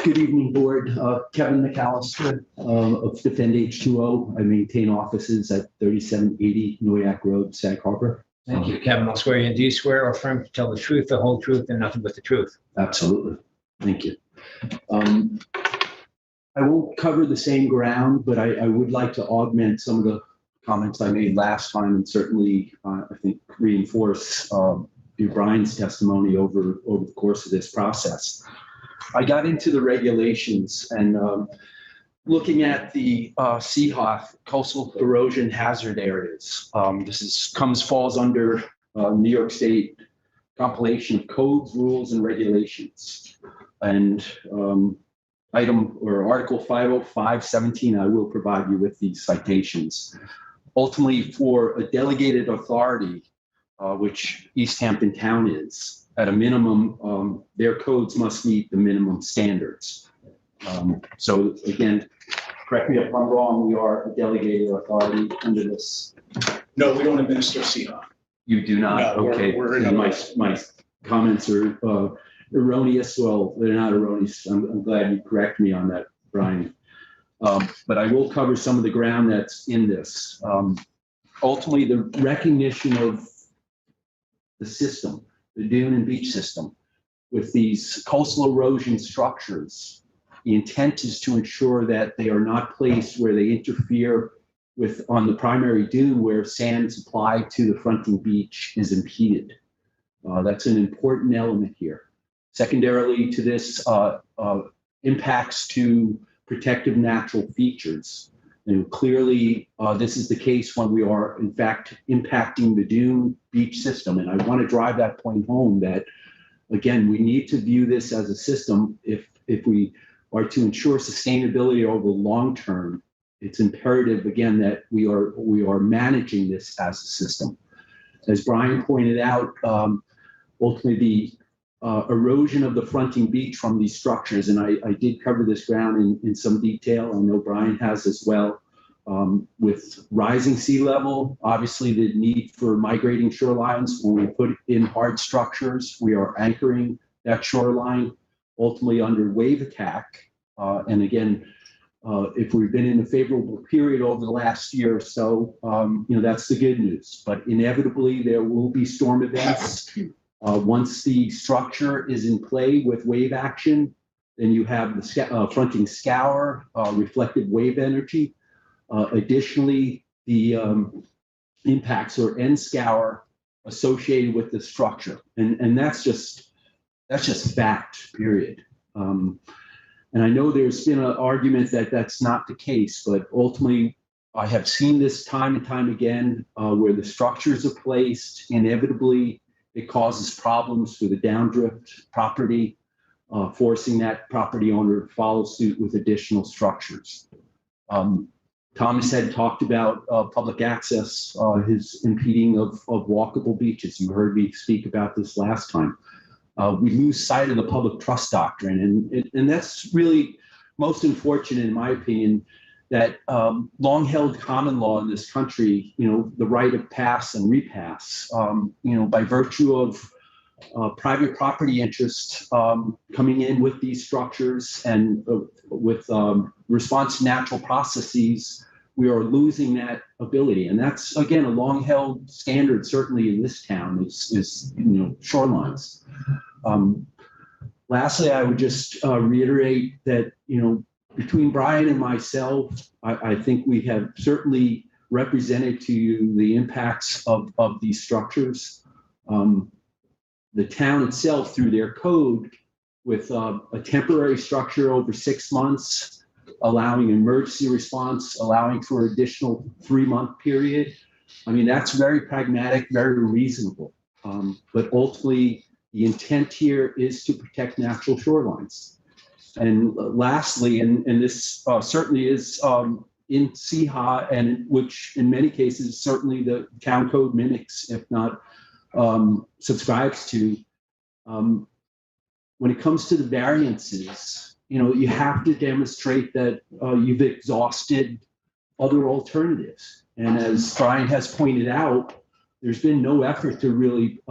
Good evening, Board. Kevin McAllister of Defend H2O. I maintain offices at 3780 Noyak Road, Sag Harbor. Thank you, Kevin. I'll swear you in. Do you swear or affirm to tell the truth, the whole truth, and nothing but the truth? Absolutely. Thank you. I won't cover the same ground, but I would like to augment some of the comments I made last time, and certainly I think reinforce Brian's testimony over the course of this process. I got into the regulations, and looking at the CHA, coastal erosion hazard areas. Falls under New York State compilation of codes, rules, and regulations. And item or Article 50517, I will provide you with these citations. Ultimately, for a delegated authority, which East Hampton Town is, at a minimum, their codes must meet the minimum standards. So again, correct me if I'm wrong, we are a delegated authority under this. No, we don't administer CHA. You do not? No, Okay. we're in My comments are erroneous. Well, they're not erroneous. I'm glad you correct me on that, Brian. But I will cover some of the ground that's in this. Ultimately, the recognition of the system, the dune and beach system, with these coastal erosion structures, the intent is to ensure that they are not placed where they interfere with on the primary dune where sand supply to the fronting beach is impeded. That's an important element here. Secondarily to this, impacts to protective natural features. And clearly, this is the case when we are, in fact, impacting the dune beach system. And I want to drive that point home that, again, we need to view this as a system. If we are to ensure sustainability over the long term, it's imperative, again, that we are managing this as a system. As Brian pointed out, ultimately the erosion of the fronting beach from these structures, and I did cover this ground in some detail. I know Brian has as well. With rising sea level, obviously the need for migrating shorelines, when we put in hard structures, we are anchoring that shoreline ultimately under wave attack. And again, if we've been in a favorable period over the last year or so, that's the good news. But inevitably, there will be storm events. Once the structure is in play with wave action, then you have the fronting scour, reflected wave energy. Additionally, the impacts or end scour associated with the structure. And that's just fact, period. And I know there's been an argument that that's not the case, but ultimately I have seen this time and time again where the structures are placed, inevitably it causes problems for the downdrift property, forcing that property owner to follow suit with additional structures. Thomas had talked about public access, his impeding of walkable beaches. You heard me speak about this last time. We lose sight of the public trust doctrine, and that's really most unfortunate, in my opinion, that long-held common law in this country, the right of pass and repass, by virtue of private property interests coming in with these structures and with response to natural processes, we are losing that ability. And that's, again, a long-held standard, certainly in this town, is shorelines. Lastly, I would just reiterate that, between Brian and myself, I think we have certainly represented to you the impacts of these structures. The town itself, through their code, with a temporary structure over 6 months, allowing emergency response, allowing for an additional 3-month period. I mean, that's very pragmatic, very reasonable. But ultimately, the intent here is to protect natural shorelines. And lastly, and this certainly is in CHA, and which in many cases certainly the town code mimics, if not subscribes to. When it comes to the variances, you have to demonstrate that you've exhausted other alternatives. And as Brian has pointed out, there's been no effort to really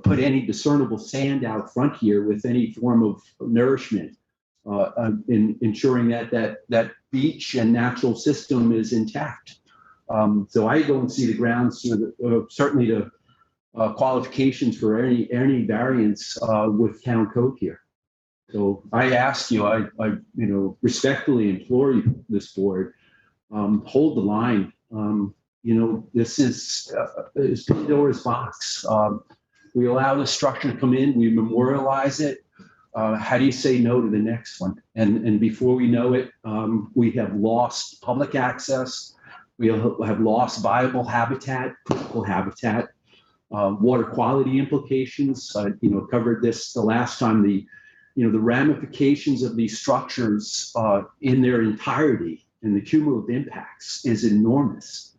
put any discernible sand out front here with any form of nourishment in ensuring that beach and natural system is intact. So I don't see the grounds, certainly the qualifications for any variance with town code here. So I ask you, I respectfully implore you, this board, hold the line. This is Pandora's box. We allow the structure to come in, we memorialize it. how do you say no to the next one? And before we know it, we have lost public access. We have lost viable habitat, critical habitat, water quality implications. Covered this the last time. The ramifications of these structures in their entirety and the cumulative impacts is enormous.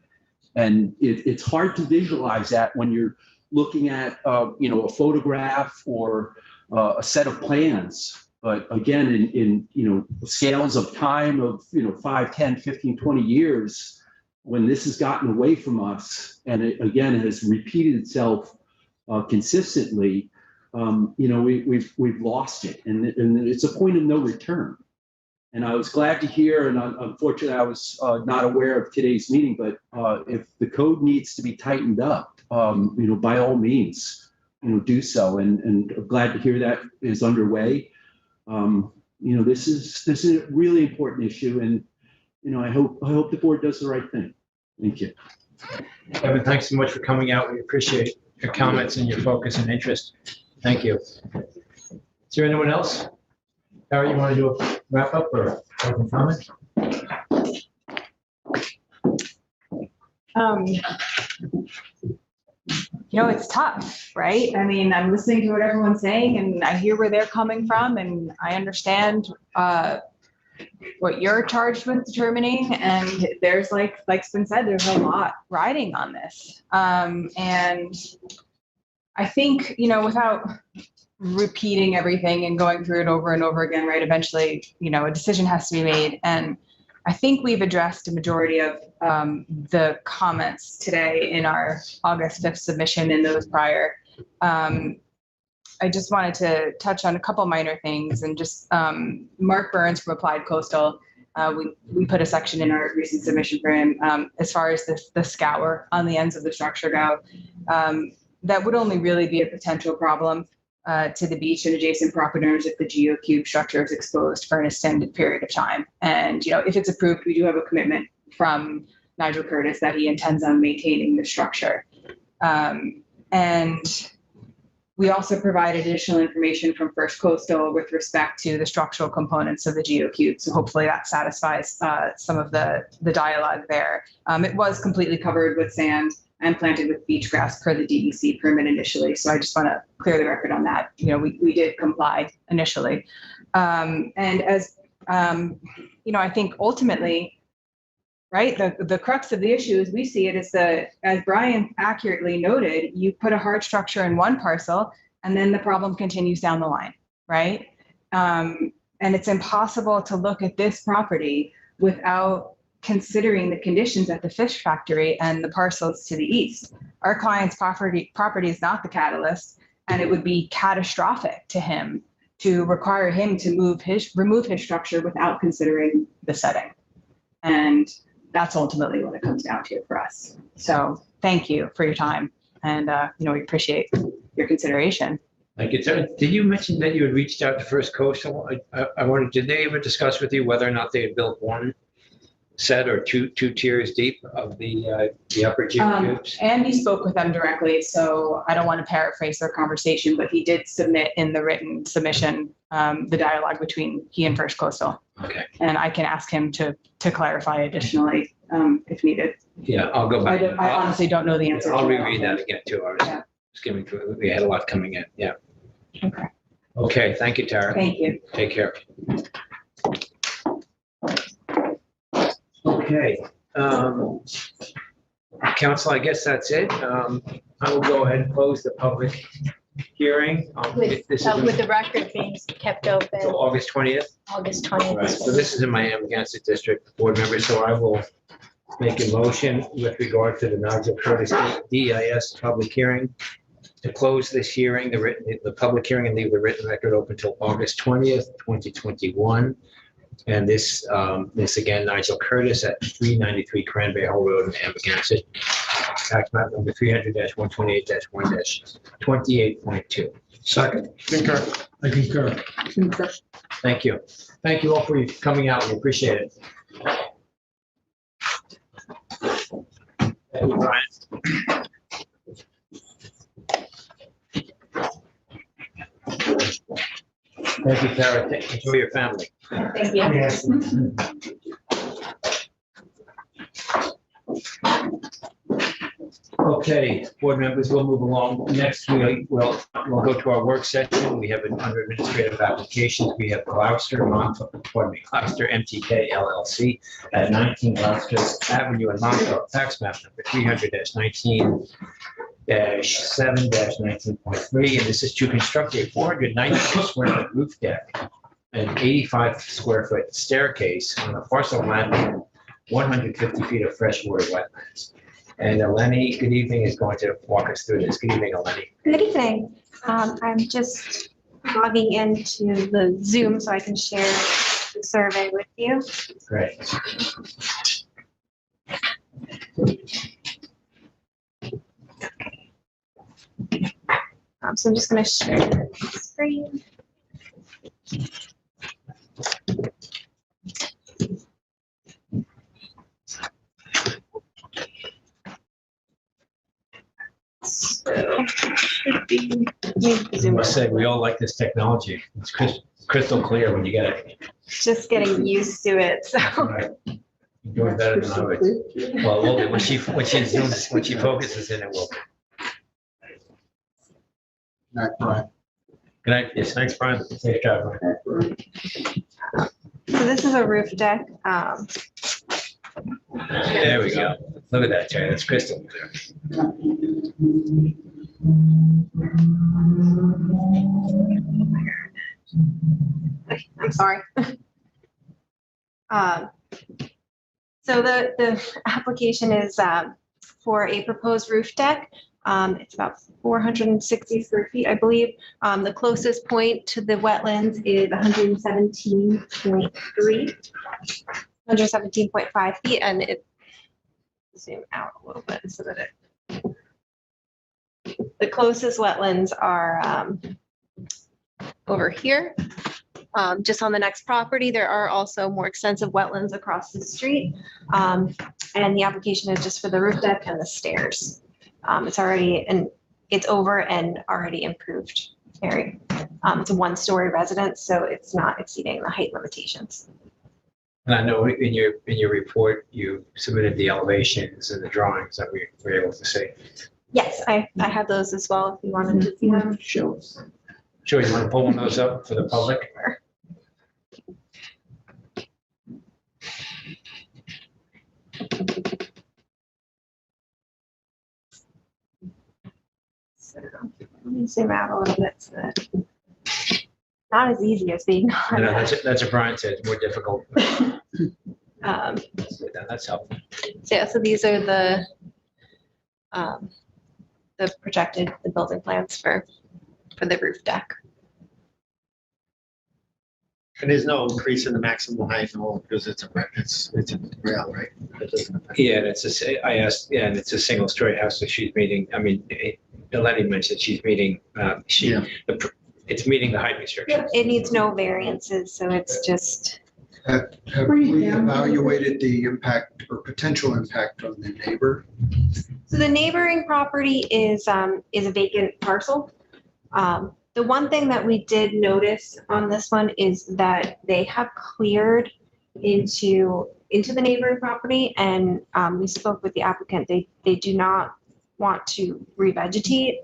And it's hard to visualize that when you're looking at a photograph or a set of plans. But again, in scales of time of 5, 10, 15, 20 years, when this has gotten away from us, and it again has repeated itself consistently, we've lost it, and it's a point of no return. And I was glad to hear, and unfortunately I was not aware of today's meeting, but if the code needs to be tightened up, by all means, do so. And I'm glad to hear that is underway. This is a really important issue, and I hope the board does the right thing. Thank you. Kevin, thanks so much for coming out. We appreciate your comments and your focus and interest. Thank you. Is there anyone else? Harry, you want to do a wrap up or open comment? It's tough, right? I mean, I'm listening to what everyone's saying and I hear where they're coming from and I understand what you're charged with determining. And there's like's been said, there's a lot riding on this. And I think, without repeating everything and going through it over and over again, right, eventually, a decision has to be made. And I think we've addressed a majority of the comments today in our August 5th submission and those prior. I just wanted to touch on a couple minor things and just Mark Burns from Applied Coastal. We put a section in our recent submission for him as far as the scour on the ends of the structure go. That would only really be a potential problem to the beach and adjacent property owners if the geocube structure is exposed for an extended period of time. And, if it's approved, we do have a commitment from Nigel Curtis that he intends on maintaining the structure. And we also provide additional information from First Coastal with respect to the structural components of the geocube. So hopefully that satisfies some of the dialogue there. It was completely covered with sand and planted with beach grass per the DEC permit initially. So I just want to clear the record on that. We did comply initially. And as, I think ultimately, right, the crux of the issue as we see it is as Brian accurately noted, you put a hard structure in one parcel and then the problem continues down the line, right? And it's impossible to look at this property without considering the conditions at the fish factory and the parcels to the east. Our client's property is not the catalyst, and it would be catastrophic to him to require him to remove his structure without considering the setting. And that's ultimately what it comes down to for us. So thank you for your time. And, we appreciate your consideration. Thank you. Did you mention that you had reached out to First Coastal? I wondered, did they ever discuss with you whether or not they had built one set or two tiers deep of the upper geocubes? Andy spoke with them directly, so I don't want to paraphrase their conversation, but he did submit in the written submission the dialogue between he and First Coastal. Okay. And I can ask him to clarify additionally if needed. Yeah, I'll go back. I honestly don't know the answer. I'll reread that again too. I was Yeah. skimming through it. We had a lot coming in. Yeah. Okay. Okay. Thank you, Tara. Thank you. Take care. Okay. Council, I guess that's it. I will go ahead and close the public hearing. With This is with the record being kept open until August 20th. August Right, 20th. so this is in my Amagansett District Board member, so I will make a motion with regard to the Nigel Curtis DEIS public hearing to close this hearing, the public hearing, and leave the written record open until August 20th, 2021. And this again, Nigel Curtis at 393 Cranberry Hill Road in Amagansett, tax map number 300-128-1-28.2. Second. I concur. Thank you. Thank you all for coming out. We appreciate it. Thank you, Brian. Thank you, Tara. Enjoy your family. Thank you. Okay, board members, we'll move along. Next, we'll go to our work session. We have under administrative applications. We have Gloucester MTK LLC at 19 Gloucester Avenue in Montauk, tax map number 300-19-7-19.3. And this is to construct a 496 square foot roof deck, an 85 square foot staircase on a parcel of land, 150 feet of freshwater wetlands. And Eleni, good evening, is going to walk us through this. Good evening, Eleni. Good evening. I'm just logging into the Zoom so I can share the survey with you. Great. So I'm just going to share the screen. So, should be, I must say, we all like this technology. It's crystal clear when you get it. just getting used to it. So Right. You're doing better than I would. Well, we'll do. When she zooms, when she focuses in, it will. Night, Brian. Good night. Yes, thanks, Brian. Safe job, Brian. So this is a roof deck. There we go. Look at that, Terry. That's crystal clear. I'm sorry. So the application is for a proposed roof deck. It's about 460 square feet, I believe. The closest point to the wetlands is 117.5 feet, and it zoom out a little bit so that the closest wetlands are over here. Just on the next property, there are also more extensive wetlands across the street. And the application is just for the roof deck and the stairs. It's already, and it's over and already improved area. It's a one-story residence, so it's not exceeding the height limitations. And I know in your report, you submitted the elevations and the drawings that we were able to see. Yes, I have those as well if you wanted to see them. Sure, you want to pull one of those up for the public? So let me zoom out a little bit so that not as easy as being I on know, that's what Brian said, it's more difficult. That's helpful. so these are the projected, the building plans for the roof deck. And there's no increase in the maximum height and all because it's a rail, right? That doesn't affect- Yeah, and and it's a single story house, so she's meeting, I mean, Eleni mentioned she's meeting, it's meeting the height restrictions. It needs no variances, so it's just, Have we evaluated the impact or potential impact on the neighbor? so the neighboring property is a vacant parcel. The one thing that we did notice on this one is that they have cleared into the neighboring property, and we spoke with the applicant. They do not want to revegetate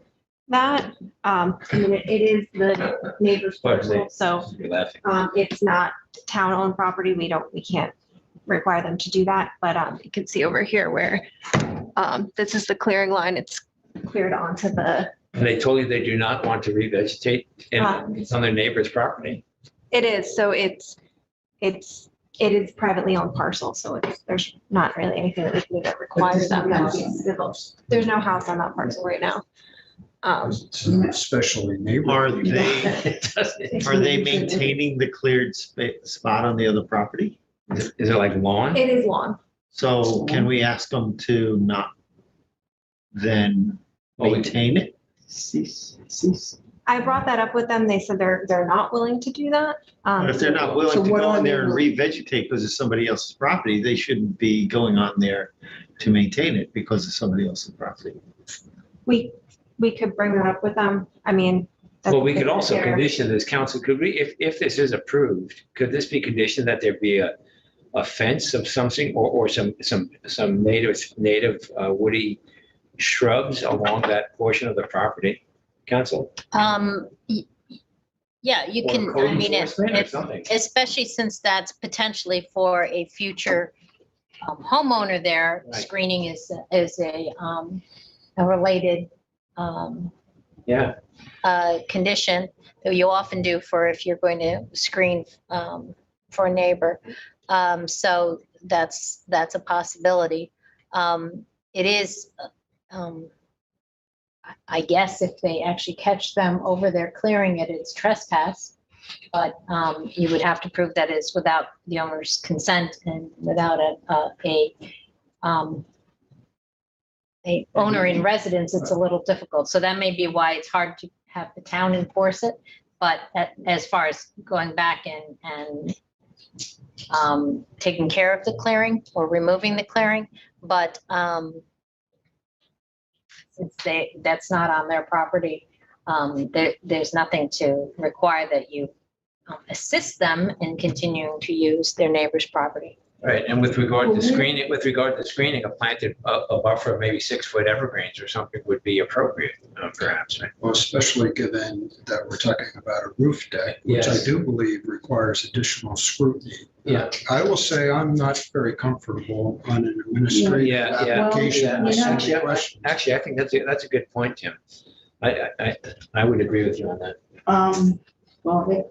that. I mean, it is the neighbor's parcel, so You're laughing. it's not town-owned property. We can't require them to do that, but you can see over here where this is the clearing line. It's cleared onto the. And they told you they do not want to revegetate, and it's on their neighbor's property. It is, so it is privately owned parcel, so there's not really anything that we can do that requires them. There's no house on that parcel right now. Especially neighbor. Are they maintaining the cleared spot on the other property? Is it like lawn? It is lawn. So can we ask them to not then maintain it? Cease. I brought that up with them. They said they're not willing to do that. But if they're not So willing to what go are in there and they- revegetate because it's somebody else's property, they shouldn't be going on there to maintain it because it's somebody else's property. We could bring that up with them. I mean, that's Well, we could the also there. condition this, council, could we, if this is approved, could this be conditioned that there be a fence of something or some native woody shrubs along that portion of the property, council? Yeah, you Or can, code I mean, enforcement or something? especially since that's potentially for a future homeowner there, Right. screening is a related Yeah, condition that you often do for if you're going to screen for a neighbor. So that's a possibility. It is, I guess if they actually catch them over there clearing it, it's trespass. But you would have to prove that it's without the owner's consent and without a owner in residence, it's a little difficult. So that may be why it's hard to have the town enforce it. But as far as going back and taking care of the clearing or removing the clearing, but since that's not on their property, there's nothing to require that you assist them in continuing to use their neighbor's property. right. And with regard to screening, a planted a buffer of maybe 6-foot evergreens or something would be appropriate, perhaps, right? Well, especially given that we're talking about a roof deck, which I Yes. do believe requires additional scrutiny. Yeah. I will say I'm not very comfortable on an administrative Yeah, yeah. application. Yeah. with so many Actually, questions. Actually, I think that's a good point, Tim. I would agree with you on that. Well,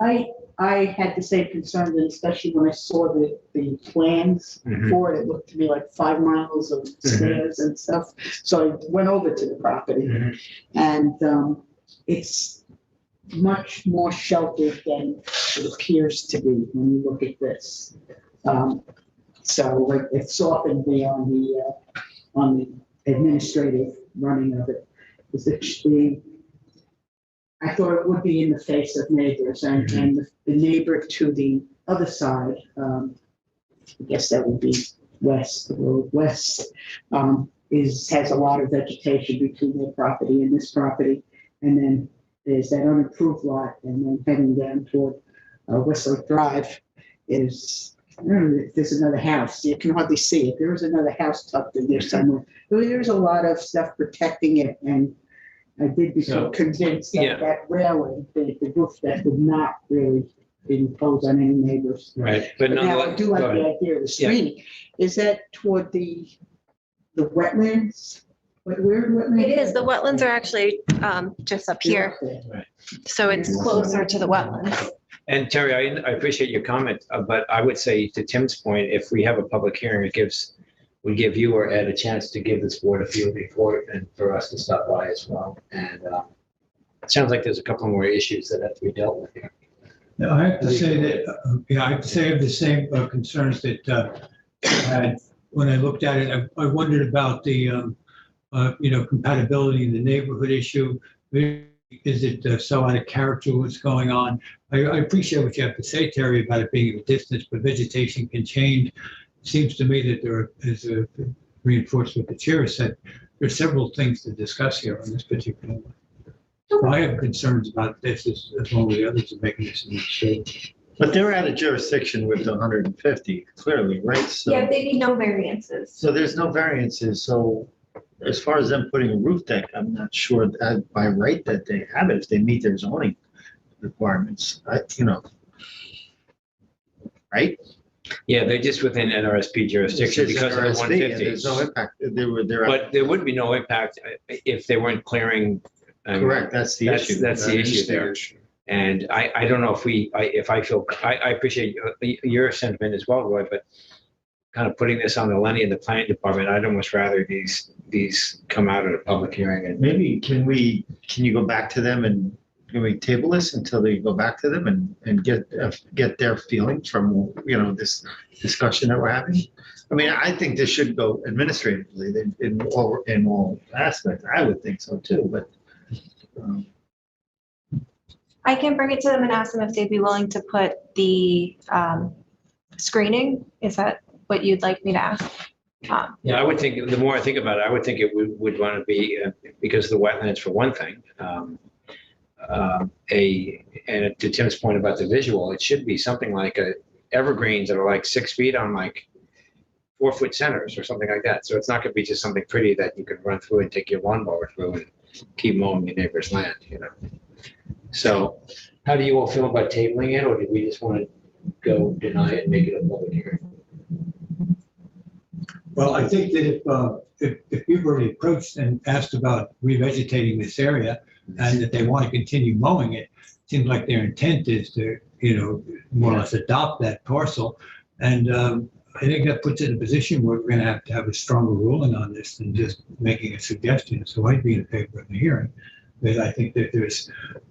I had the same concerns, and especially when I saw the plans Mhm. for it, it looked to me like 5 miles of stairs and stuff. So I went over to the property, Mhm. and it's much more sheltered than it appears to be when you look at this. So like it softened me on the administrative running of it. Because I thought it would be in the face of neighbors and the neighbor to the other side, I guess that would be west, the road west, has a lot of vegetation between their property and this property. And then there's that unapproved lot, and then heading down toward Westlake Drive is, I don't know if there's another house. You can hardly see it. There is another house tucked in there somewhere. So there's a lot of stuff protecting it, and I did become convinced yeah. that railing, the roof deck would not really impose on any neighbors. Right, but Now, I nonetheless, do go like ahead. the idea of the screening. Is that toward the wetlands? Where wetlands? It is, the wetlands are actually just up here, so it's closer to the wetlands. And Terry, I appreciate your comment, but I would say to Tim's point, if we have a public hearing, would give you or Ed a chance to give this board a feel before and for us to stop by as well. And it sounds like there's a couple more issues that have to be dealt with here. Now, I have to say that, I have to say I have the same concerns that I had when I looked at it. I wondered about the, compatibility in the neighborhood issue. Is it so out of character what's going on? I appreciate what you have to say, Terry, about it being at a distance, but vegetation can change. It seems to me that there is reinforced what the chair said. There are several things to discuss here on this particular one. So I have concerns about this as long as the others are making this in the shade. But they're out of jurisdiction with the 150, clearly, right? So, Yeah, they need no variances. so there's no variances. So as far as them putting a roof deck, I'm not sure that by right that they have it if they meet their zoning requirements. Right? Yeah, they're just within NRSP jurisdiction because of the RSP, and 150. There's no impact. They're But there would be no impact if they weren't clearing. correct. That's the issue. That's the issue there. And I don't know if I appreciate your sentiment as well, Roy, but kind of putting this on the Lenny and the planning department, I'd almost rather these come out at a public hearing. And Maybe can you go back to them and can we table this until they go back to them and get their feelings from, this discussion that we're having? I mean, I think this should go administratively in all aspects. I would think so too, but. I can bring it to them and ask them if they'd be willing to put the screening. Is that what you'd like me to ask? Yeah, I would think, the more I think about it, I would think it would want to be, because of the wetlands for one thing, and to Tim's point about the visual, it should be something like evergreens that are like 6 feet on like 4-foot centers or something like that. So it's not going to be just something pretty that you can run through and take your lawnmower through and keep mowing your neighbor's land, you know. So how do you all feel about tabling it, or do we just want to go deny it and make it a public hearing? Well, I think that if you've already approached and asked about revegetating this area and that they want to continue mowing it, seems like their intent is to, you know, more or less adopt that parcel. And I think that puts it in a position where we're going to have a stronger ruling on this than just making a suggestion. So I'd be in favor of the hearing. Because I think that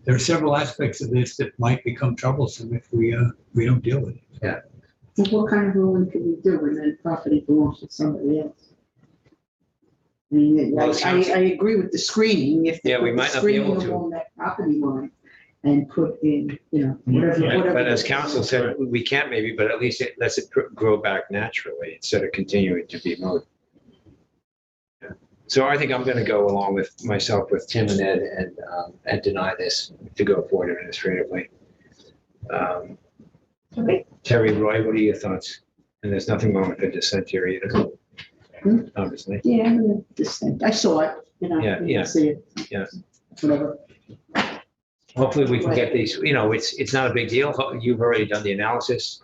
there are several aspects of this that might become troublesome if we don't deal with it. Well, what kind of ruling can we do when the property belongs to somebody else? I mean, Well, I agree with the screening, if they Yeah, we put the might not be able screening to. along that property line and put in, you know, whatever. But as council said, we can't maybe, but at least it lets it grow back naturally instead of continuing to be mowed. Yeah. So I think I'm going to go along with myself with Tim and Ed and deny this to go forward administratively. Okay. Terry, Roy, what are your thoughts? And there's nothing wrong with the dissent here either, obviously. Yeah, I'm gonna dissent. I saw it, you know. Yeah, I yeah. See it. Yeah. Whatever. Hopefully we can get these, you know, it's not a big deal. You've already done the analysis.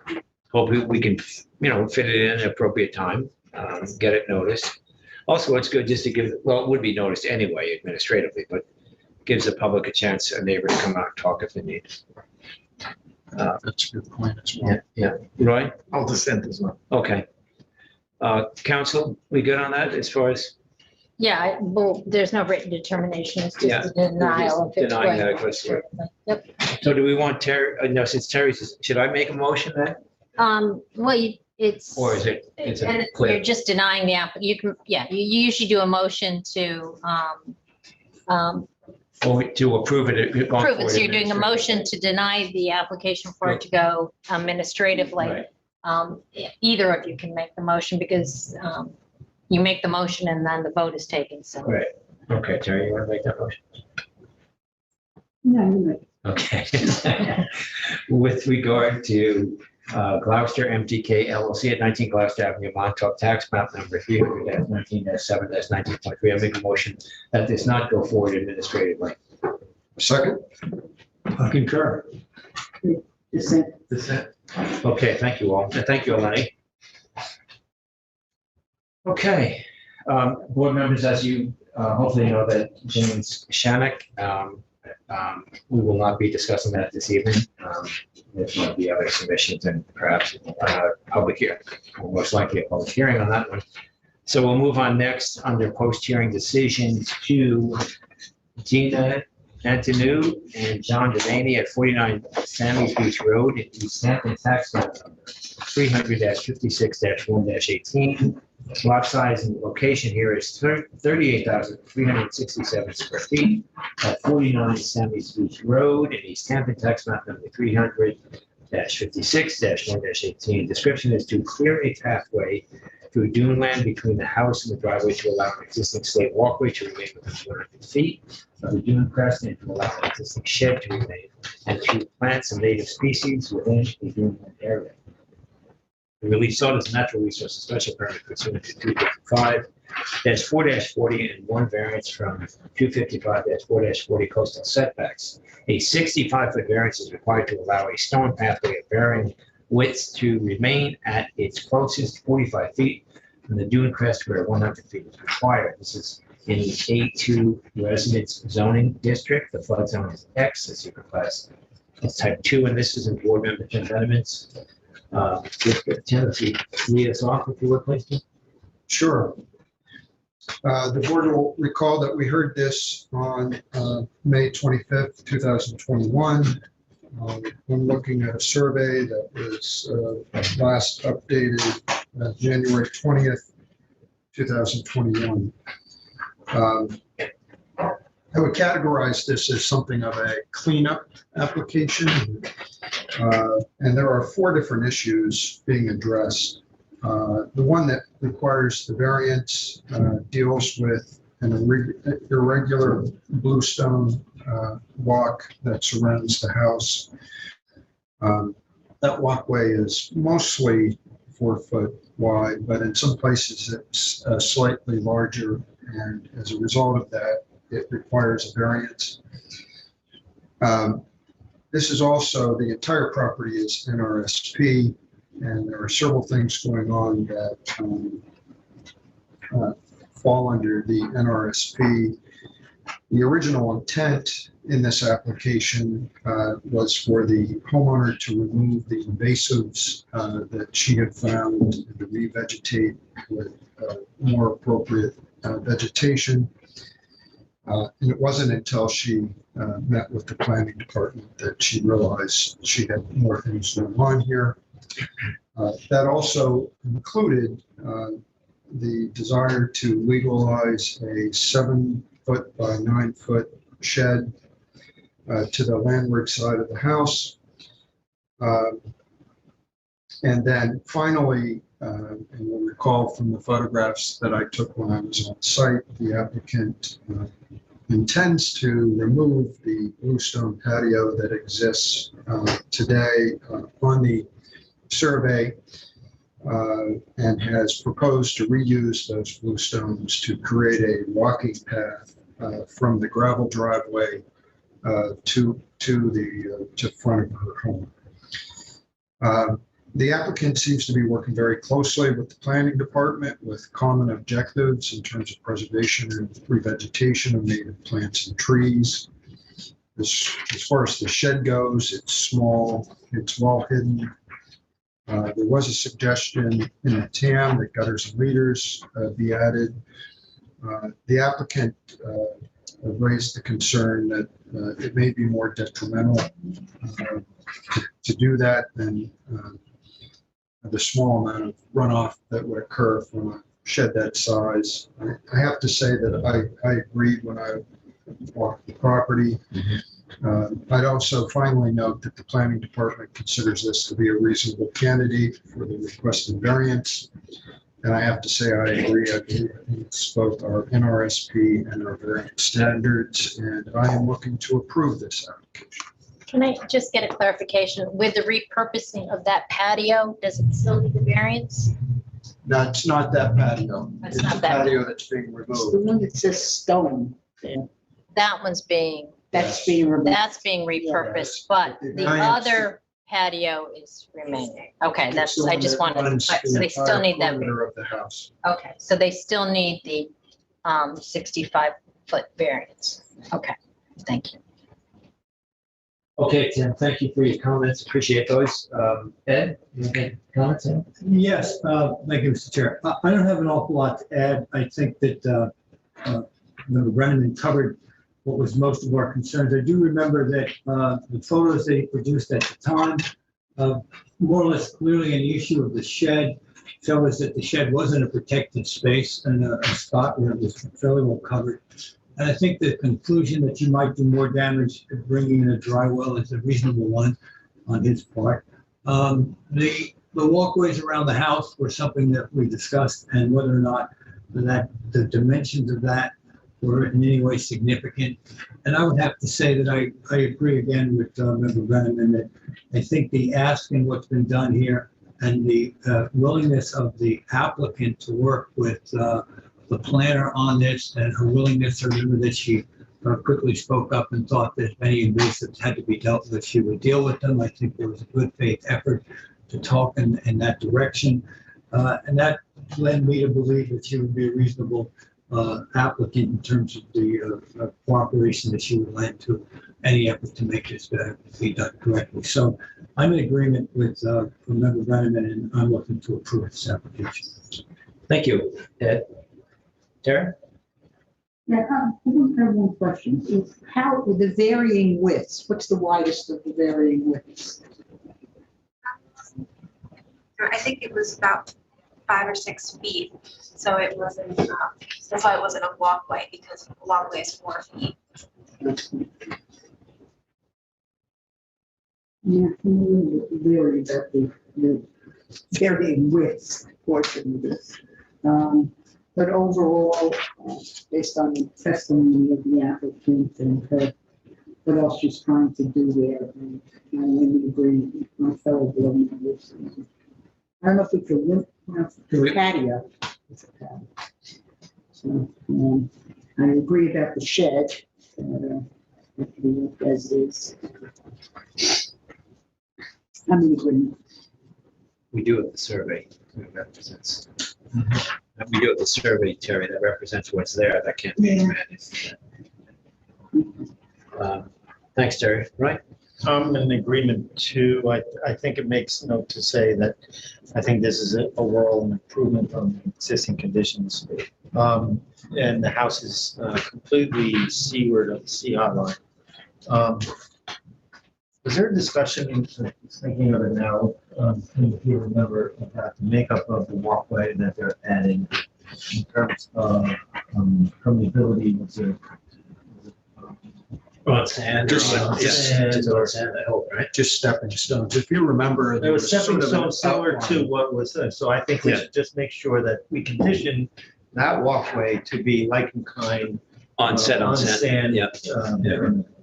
Hopefully we can, you know, fit it in at an appropriate time, get it noticed. Also, it's good just to give, well, it would be noticed anyway administratively, but gives the public a chance, a neighbor to come out and talk if they need. That's a good point as well. Yeah, Roy? I'll dissent as well. Okay. Council, we good on that as far as? Yeah, well, there's no written determination, it's Yeah, just a denial of it's denying going. that it goes through. Yep. So do we want Terry, no, since Terry's, should I make a motion then? Well, it's. Or is it, And it's a you're clear? just denying the you can, yeah, you usually do a motion to, Or to approve it? going approve it. forward So you're doing a administratively? motion to deny the application for it to go administratively. Right. Either of you can make the motion because you make the motion and then the vote is taken, so. Right. Okay, Terry, you want to make that motion? No, you're right. Okay. With regard to Gloucester MTK LLC at 19 Gloucester Avenue, Montauk, tax map number 300-19-7-19.3, I make a motion that this not go forward administratively. Second? I concur. Dissent. Okay, thank you all. Thank you, Lenny. Okay, board members, as you hopefully know that James Shannock, we will not be discussing that this evening. There might be other submissions and perhaps public hearing, or most likely a public hearing on that one. So we'll move on next under post-hearing decisions to Gina Antonou and John Devaney at 49 Sammy's Beach Road in East Hampton, tax map number 300-56-1-18. Lot size and location here is 38,367 square feet at 49 Sammy's Beach Road in East Hampton, tax map number 300-56-1-18. Description is to clear a pathway through dune land between the house and the driveway to allow an existing slate walkway to remain within 200 feet of the dune crest and to allow an existing shed to remain, and to plant some native species within the dune land area. The relief sought is a natural resources special permit pursuant to 255-4-40 and one variance from 255-4-40 coastal setbacks. A 65-foot variance is required to allow a stone pathway of varying widths to remain at its closest 45 feet from the dune crest where 100 feet is required. This is in the A2 residence zoning district. The flood zone is X, as you can class. It's type 2, and this is in board member Tim Benjamin's. Tim, if you lead us off, if you would, please. Sure. The board will recall that we heard this on May 25th, 2021. I'm looking at a survey that was last updated January 20th, 2021. I would categorize this as something of a cleanup application. And there are 4 different issues being addressed. The one that requires the variance deals with an irregular bluestone walk that surrounds the house. That walkway is mostly 4 foot wide, but in some places it's slightly larger. And as a result of that, it requires a variance. This is also, the entire property is NRSP, and there are several things going on that fall under the NRSP. The original intent in this application was for the homeowner to remove the invasives that she had found and to revegetate with more appropriate vegetation. And it wasn't until she met with the planning department that she realized she had more things going on here. That also included the desire to legalize a 7 foot by 9 foot shed to the landward side of the house. And then finally, and you'll recall from the photographs that I took when I was on site, the applicant intends to remove the bluestone patio that exists today on the survey and has proposed to reuse those bluestones to create a walking path from the gravel driveway to the front of her home. The applicant seems to be working very closely with the planning department with common objectives in terms of preservation and revegetation of native plants and trees. As far as the shed goes, it's small, it's well hidden. There was a suggestion in the TAM that gutters and leaders be added. The applicant raised the concern that it may be more detrimental to do that than the small amount of runoff that would occur from a shed that size. I have to say that I agreed when I walked the property. I'd also finally note that the planning department considers this to be a reasonable candidate for the requested variance. And I have to say, I agree. I believe it's both our NRSP and our variance standards, and I am looking to approve this application. Can I just get a clarification? With the repurposing of that patio, does it still need the variance? No, it's not that patio. It's It's not a that. patio that's being The removed. one that says stone, and That one's being, that's being removed. that's being repurposed, but the Variance. other patio is remaining. Okay, that's, I just wanted, Runs so they still entire need that. perimeter of the house. Okay, so they still need the 65-foot variance. Okay, thank you. Okay, Tim, thank you for your comments. Appreciate those. Ed, you have any comments? Ed? Yes, thank you, Mr. Chair. I don't have an awful lot to add. I think that Member Brenneman covered what was most of our concerns. I do remember that the photos that he produced at the time, more or less clearly an issue of the shed, showed us that the shed wasn't a protected space and a spot where it was fairly well covered. And I think the conclusion that you might do more damage bringing in a dry well is a reasonable one on his part. The walkways around the house were something that we discussed, and whether or not that the dimensions of that were in any way significant. And I would have to say that I agree again with Member Brenneman that I think the ask and what's been done here and the willingness of the applicant to work with the planner on this and her willingness to remember that she quickly spoke up and thought that if any invasives had to be dealt with, she would deal with them. I think there was a good faith effort to talk in that direction. And that led me to believe that she would be a reasonable applicant in terms of the cooperation that she would lend to any effort to make this be done correctly. So I'm in agreement with Member Brenneman, and I'm looking to approve this application. Thank you, Ed. Tara? Yeah, I have one question. Is how, with the varying widths, what's the widest of the varying widths? I think it was about 5 or 6 feet. So it wasn't, that's why it wasn't a walkway, because a walkway is 4 feet. Yeah, very about the varying widths portion of this. But overall, based on the testimony of the applicant and her what else she's trying to do there. And we agree with my fellow board members. I don't know if it's a patio. It's a patio. So, I agree about the shed. As is. I'm in agreement. We do have the survey that represents. We do have the survey, Terry, that represents what's there. That can't be managed. Thanks, Terry. Right? I'm in agreement too. I think it makes note to say that I think this is a overall improvement on existing conditions. And the house is completely seaward of the sea high line. Was there a discussion, thinking of it now, if you remember, about the makeup of the walkway that they're adding in terms of permeability? Was there, Well, sand. Just Sand, I hope, right? Just stepping stones. If you remember, there was stepping sort of an stone similar to outline. what was there. So I think we should just make sure that we condition that walkway to be like in kind. On sand. Yeah.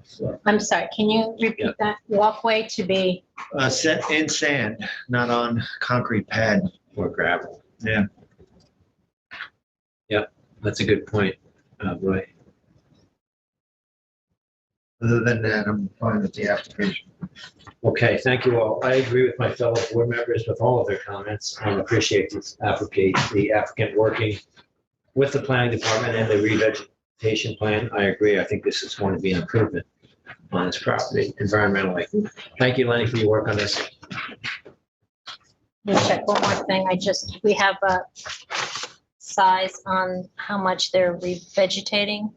So, I'm sorry, can you repeat that? Walkway to be, set in sand, not on concrete pad. Or gravel. Yeah. That's a good point, Roy. Other than that, I'm fine with the application. Okay, thank you all. I agree with my fellow board members with all of their comments. I appreciate the applicant working with the planning department and the revegetation plan. I agree. I think this is going to be an improvement on this property environmentally. Thank you, Lenny, for your work on this. let me check one more thing. We have a size on how much they're revegetating.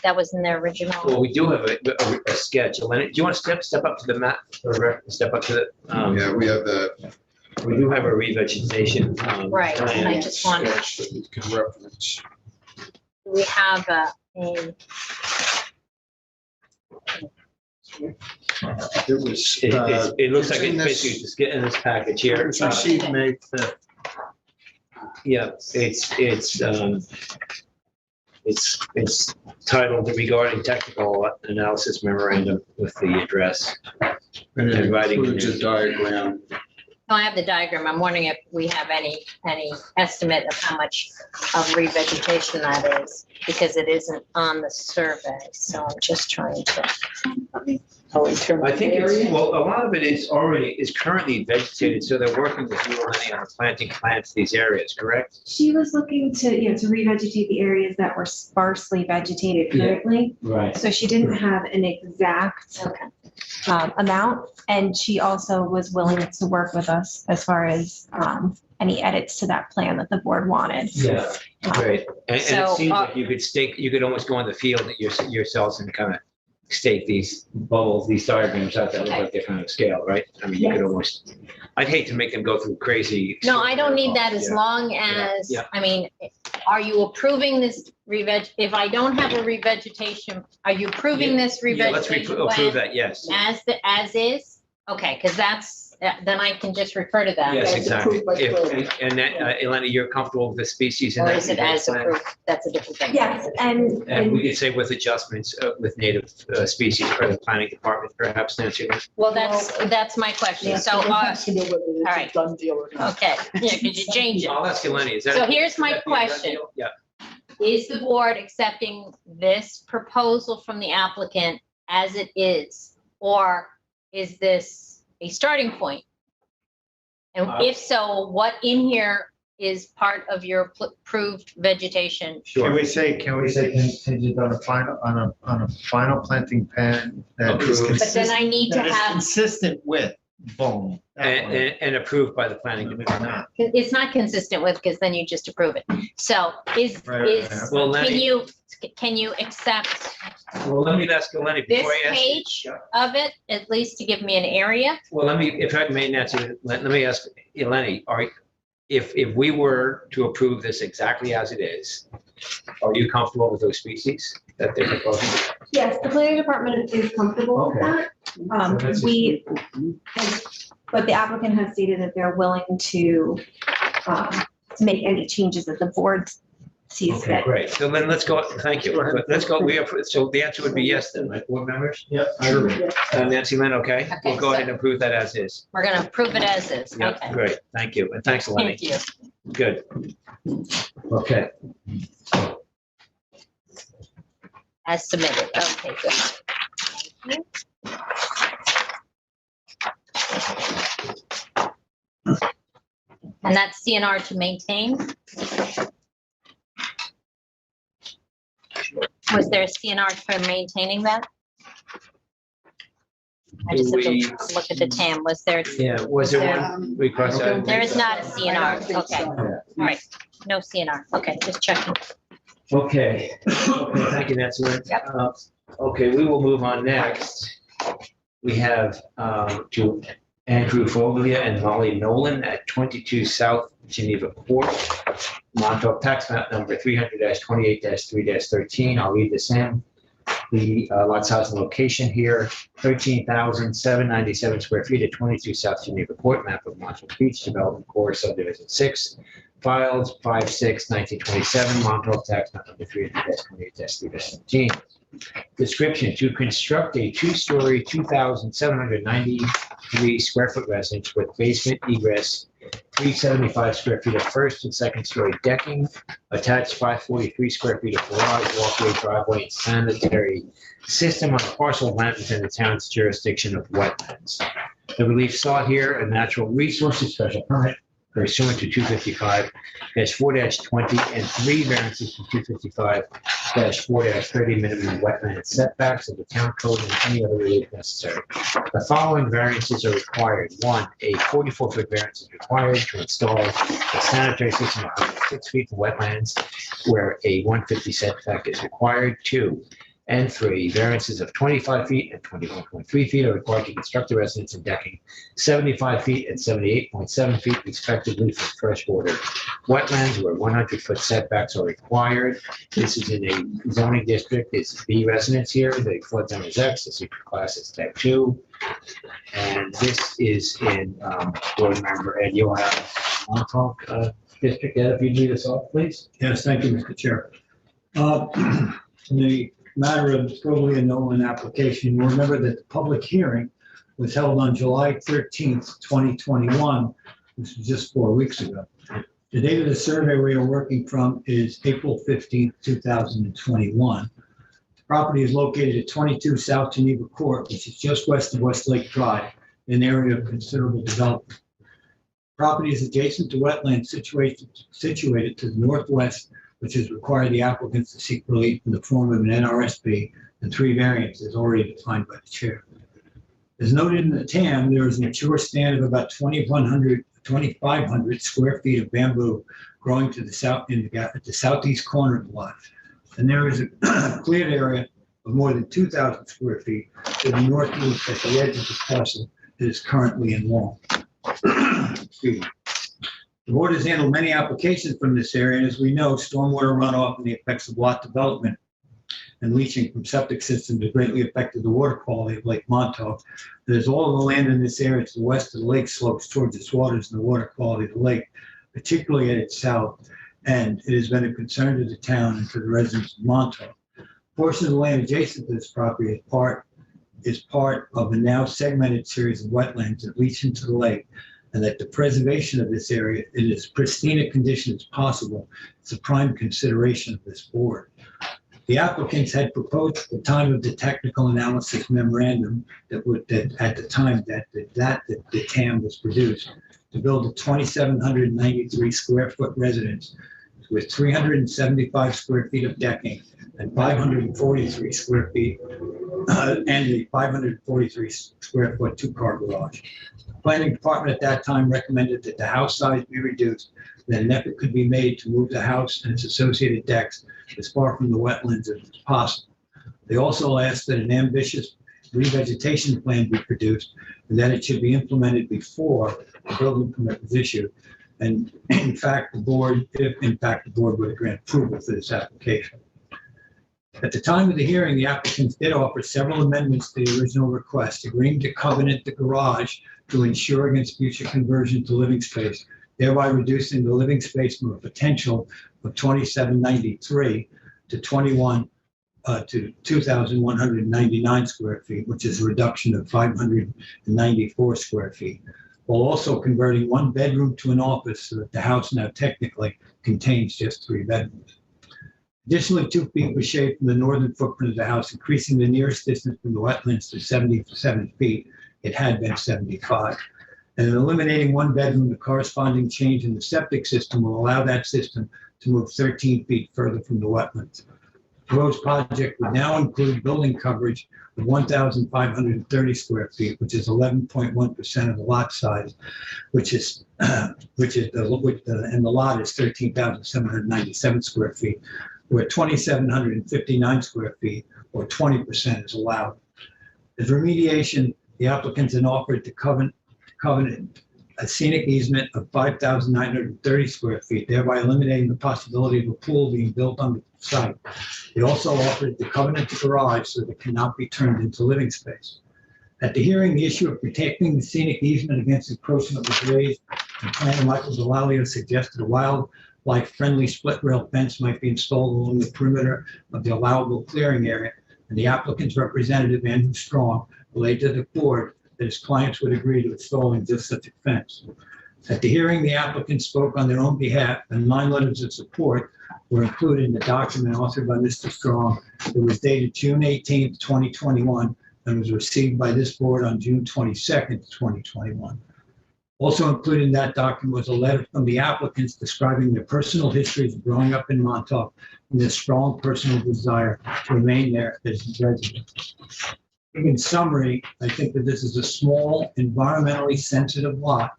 That was in their original. Well, we do have a sketch. Lenny, do you want to step up to the map or step up to the? Yeah, we have the. We do have a revegetation. Right, and plan. I just wanted, sketch that we can reference. we have a It was. It looks like in it's this- basically just getting this package It here. was received May 5th. Yeah, it's titled regarding technical analysis memorandum with the address. And it Inviting includes a you. diagram. no, I have the diagram. I'm wondering if we have any estimate of how much of revegetation that is, because it isn't on the survey. So I'm just trying to. Oh, in terms I of think area? well, a lot of it is currently vegetated, so they're working with you, Lenny, on planting plants these areas, correct? She was looking to, to revegetate the areas that were sparsely vegetated Yeah. currently. Right. So she didn't have an exact amount, and she also was willing to work with us as far as any edits to that plan that the board wanted. Yeah, great. And it So, seems like you could almost go in the field yourselves and kind of stake these bubbles, these diagrams out that look like they're kind of scale, right? I mean, you could almost, I'd hate to make them go through crazy. No, I don't need that as Yeah. long as, Yeah. I mean, are you approving this if I don't have a revegetation, are you approving this Yeah, let's revegetation approve plan that, yes. as is? Okay, because then I can just refer to that. Yes, As exactly. approved by code. And that, Elena, you're comfortable with the species in Or that? is it as plan? approved? That's a different thing. Yes, And we and could say with adjustments with native species for the planning department, perhaps, Nancy? Well, that's my question. So, It has to know whether it's all a right. done deal or not. okay, yeah, could you change it? I'll ask Eleni, is that? So here's my would that be a done question. deal? Yeah. Is the board accepting this proposal from the applicant as it is? Or is this a starting point? And if so, what in here is part of your approved vegetation? Can Sure. we say contingent on a final planting plan that is Approved. But then I need to that is have, consistent with, boom. that one. And approved by the planning If department. not, it's not consistent with, because then you just approve it. So Right. Well, can you accept Well, let me ask Eleni this before I ask. page Yeah. of it, at least to give me an area? Well, if I may, Nancy, let me ask Eleni, if we were to approve this exactly as it is, are you comfortable with those species that they're proposing? yes, the planning department is comfortable with Okay. that. But the applicant has stated that they're willing to make any changes that the board sees Okay, that. great. So then let's go, thank you. Let's go, so the answer would be yes then, right, board members? Yep. Sure. Nancy Lynn, okay? We'll go ahead and approve that as is. We're gonna approve it as is. Yeah, Okay. great, thank you. And thanks, Lenny. Thank you. Good. Okay. As submitted. Okay, good. Thank you. And that's CNR to maintain? Was there a CNR for maintaining that? I just have We- to look at the TAM. Was there, Yeah, was there one request? there is not a CNR. Okay, all Yeah. right. No CNR. Okay, just checking. Okay, okay, thank you, Nancy Lynn. Yep. Okay, we will move on next. We have to Andrew Foglia and Molly Nolan at 22 South Geneva Court, Montauk Tax Map number 300-28-3-13. I'll read this in. The lot size and location here, 13,797 square feet at 22 South Geneva Court, map of Montauk Beach, Development Core, Subdivision 6, filed 5/6/1927, Montauk Tax Map number 300-28-3-13. Description: to construct a two-story, 2,793 square foot residence with basement egress, 375 square feet of first and second story decking, attached 543 square feet of garage, walkway, driveway, and sanitary system on a parcel of land within the town's jurisdiction of wetlands. The relief sought here, a natural resources special permit pursuant to 255-4-20 and 3 variances from 255-4-30 minimum wetland setbacks of the town code and any other relief necessary. The following variances are required. 1, a 44-foot variance is required to install a sanitary system of 106 feet from wetlands where a 150 setback is required. 2, and 3, variances of 25 feet and 21.3 feet are required to construct the residence and decking, 75 feet and 78.7 feet respectively for freshwater wetlands where 100-foot setbacks are required. This is in a zoning district. It's B residence here. The flood zone is X. The secret class is type 2. And this is in board member, and you'll have Montauk district. Ed, if you lead us off, please. Yes, thank you, Mr. Chair. The matter of the Foglia and Nolan application, you remember that the public hearing was held on July 13th, 2021. This was just 4 weeks ago. The date of the survey we are working from is April 15th, 2021. The property is located at 22 South Geneva Court, which is just west of Westlake Drive, an area of considerable development. Property is adjacent to wetlands situated to the northwest, which has required the applicants to seek relief in the form of an NRSP and 3 variances already defined by the chair. As noted in the TAM, there is a mature stand of about 2,500 square feet of bamboo growing to the south at the southeast corner of the lot. And there is a cleared area of more than 2,000 square feet to the northeast at the edge of the parcel that is currently in law. Excuse me. The board has handled many applications from this area, and as we know, stormwater runoff and the effects of lot development and leaching from septic systems have greatly affected the water quality of Lake Montauk. There's all of the land in this area to the west of the lake slopes towards its waters and the water quality of the lake, particularly at its south, and it has been a concern to the town and to the residents of Montauk. A portion of the land adjacent to this property is part of a now segmented series of wetlands that leach into the lake, and that the preservation of this area in as pristine a condition as possible is a prime consideration of this board. The applicants had proposed at the time of the technical analysis memorandum that at the time that the TAM was produced, to build a 2,793 square foot residence with 375 square feet of decking and 543 square feet and a 543 square foot 2-car garage. The planning department at that time recommended that the house size be reduced, that an effort could be made to move the house and its associated decks as far from the wetlands as possible. They also asked that an ambitious revegetation plan be produced and that it should be implemented before the building permit was issued. And in fact, the board would grant approval for this application. At the time of the hearing, the applicants did offer several amendments to the original request, agreeing to covenant the garage to ensure against future conversion to living space, thereby reducing the living space from a potential of 2793 to 2,199 square feet, which is a reduction of 594 square feet, while also converting one bedroom to an office so that the house now technically contains just 3 bedrooms. Additionally, 2 feet was shaved from the northern footprint of the house, increasing the nearest distance from the wetlands to 77 feet. It had been 75. And in eliminating 1 bedroom, the corresponding change in the septic system will allow that system to move 13 feet further from the wetlands. The proposed project would now include building coverage of 1,530 square feet, which is 11.1% of the lot size, and the lot is 13,797 square feet, where 2,759 square feet, or 20%, is allowed. As remediation, the applicants had offered to covenant a scenic easement of 5,930 square feet, thereby eliminating the possibility of a pool being built on the site. They also offered to covenant the garage so that it cannot be turned into living space. At the hearing, the issue of protecting the scenic easement against encroachment was raised, and planner Michael Delalio suggested a wildlife-friendly split rail fence might be installed along the perimeter of the allowable clearing area, and the applicant's representative, Andrew Strong, relayed to the board that his clients would agree to installing just such a fence. At the hearing, the applicants spoke on their own behalf, and 9 letters of support were included in the document authored by Mr. Strong. It was dated June 18th, 2021, and was received by this board on June 22nd, 2021. Also included in that document was a letter from the applicants describing their personal histories of growing up in Montauk and their strong personal desire to remain there as residents. In summary, I think that this is a small, environmentally sensitive lot,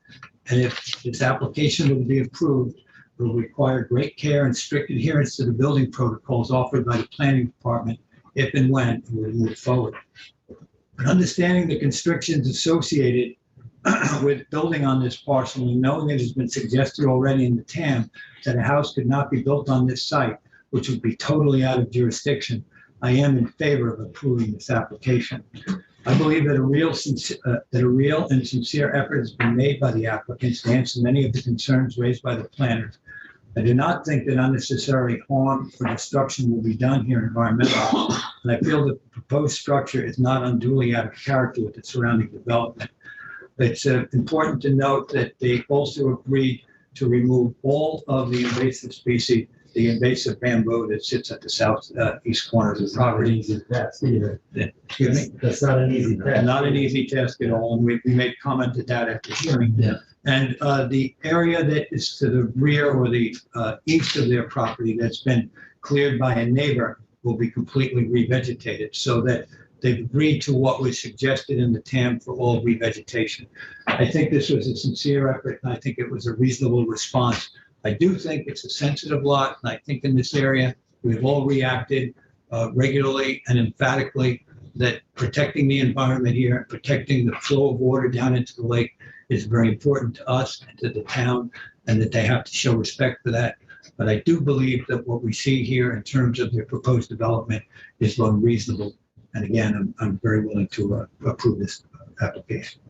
and if this application will be approved, it will require great care and strict adherence to the building protocols offered by the planning department if and when it will move forward. But understanding the constrictions associated with building on this parcel and knowing it has been suggested already in the TAM that a house could not be built on this site, which would be totally out of jurisdiction, I am in favor of approving this application. I believe that a real and sincere effort has been made by the applicants to answer many of the concerns raised by the planners. I do not think that unnecessary harm or destruction will be done here environmentally, and I feel that the proposed structure is not unduly out of character with the surrounding development. It's important to note that they also agreed to remove all of the invasive species, the invasive bamboo that sits at the southeast corner of the property. Easy task either. Excuse me? That's not an easy task. Not an easy task at all, and we made comment to that at the hearing. Yeah. And the area that is to the rear or the east of their property that's been cleared by a neighbor will be completely revegetated, so that they've agreed to what was suggested in the TAM for all revegetation. I think this was a sincere effort, and I think it was a reasonable response. I do think it's a sensitive lot, and I think in this area, we've all reacted regularly and emphatically that protecting the environment here, protecting the flow of water down into the lake is very important to us and to the town, and that they have to show respect for that. But I do believe that what we see here in terms of their proposed development is unreasonable. And again, I'm very willing to approve this application.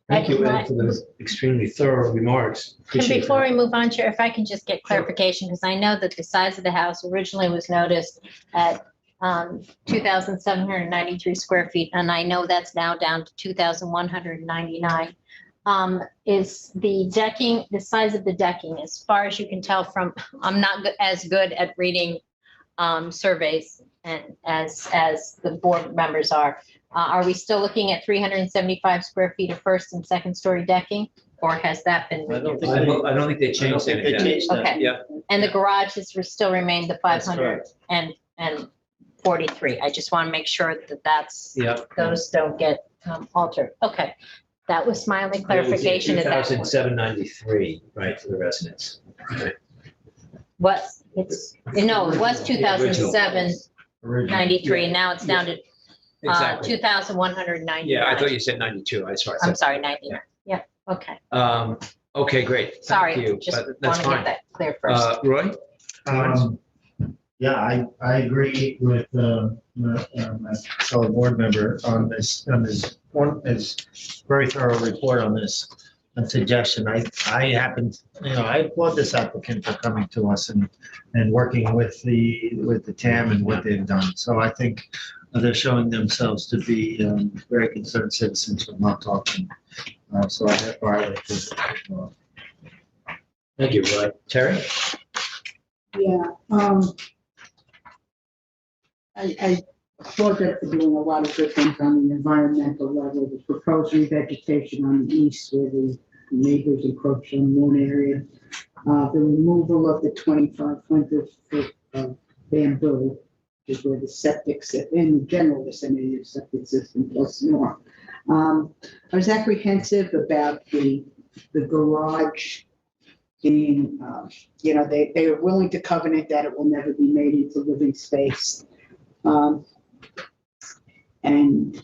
Thank you, Ed, for those extremely thorough remarks. And Appreciate before that. we move on, Chair, if I can just get clarification, because I know that the size of the house originally was noticed at 2,793 square feet, and I know that's now down to 2,199. Is the decking, the size of the decking, as far as you can tell from, I'm not as good at reading surveys and as the board members are we still looking at 375 square feet of first and second story decking, or has that been? I don't think they changed anything. Okay. Yeah. And the garage has still remained the 543. I just want to make sure that those don't get altered. Okay. That was my only clarification. 2,793, right, for the residents. Okay. It was 2,793, and now it's down to Exactly. 2,199. Yeah, I thought you said 92. I'm sorry, 99. Yeah, okay. Okay, great. Thank Sorry, you. just But want that's to fine. get that clear first. Roy? Yeah, I agree with my fellow board member on this very thorough report on this. a suggestion. I happen, I applaud this applicant for coming to us and working with the TAM and what they've done. So I think they're showing themselves to be very concerned citizens from not talking. So therefore I like to. Thank you, Roy. Terry? Yeah, I thought that they're doing a lot of good things on the environmental level. The proposed revegetation on the east where the neighbors encroach on one area. The removal of the 2,500 foot bamboo is where the septic system, in the general vicinity of the septic system plus more. I was apprehensive about the garage being, they are willing to covenant that it will never be made into living space. And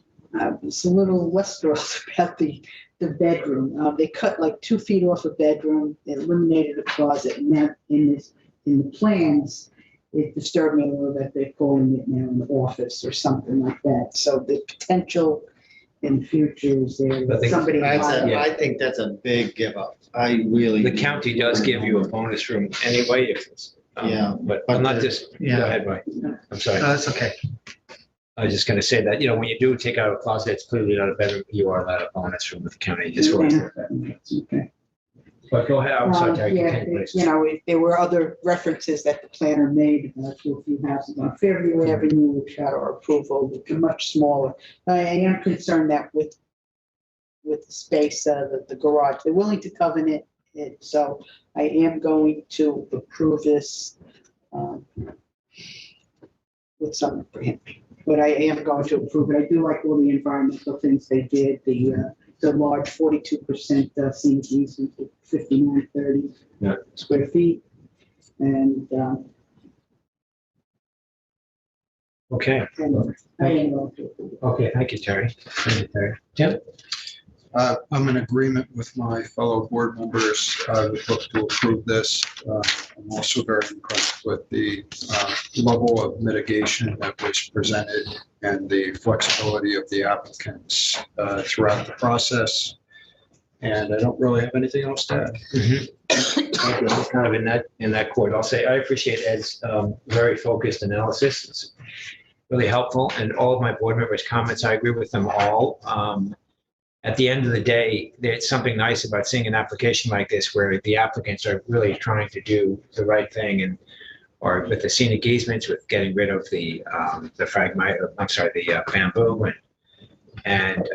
it's a little less thrilled about the bedroom. They cut like 2 feet off a bedroom, they eliminated a closet, and that in the plans, it disturbed me a little that they're calling it now an office or something like that. So the potential in the future is there But that somebody. I think that's a big give up. I really. The county does give you a bonus room anyway if it's, Yeah. but I'm not just, go Yeah. ahead, Roy. I'm sorry. No, that's okay. I was just gonna say that, when you do take out a closet, it's clearly not a bedroom, you are allowed a bonus room with the county, just for Okay. But go ahead, I'm sorry, Terry, Yeah, continue, please. there were other references that the planner made to a few houses on Fairview Avenue, which had our approval, which are much smaller. I am concerned that with the space, the garage, they're willing to covenant it, so I am going to approve this with some apprehension. But I am going to approve it. I do like all the environmental things they did, the large 42% scenic easement with 5930 Yeah. square feet. And Okay, I am going to approve it. okay, thank you, Terry. Thank you, Terry. Tim? I'm in agreement with my fellow board members. I would look to approve this. I'm also very impressed with the level of mitigation that was presented and the flexibility of the applicants throughout the process. And I don't really have anything else to add. Thank you. I'm kind of in that court. I'll say I appreciate Ed's very focused analysis. It's really helpful, and all of my board members' comments, I agree with them all. At the end of the day, there's something nice about seeing an application like this where the applicants are really trying to do the right thing, or with the scenic easements, with getting rid of the bamboo, and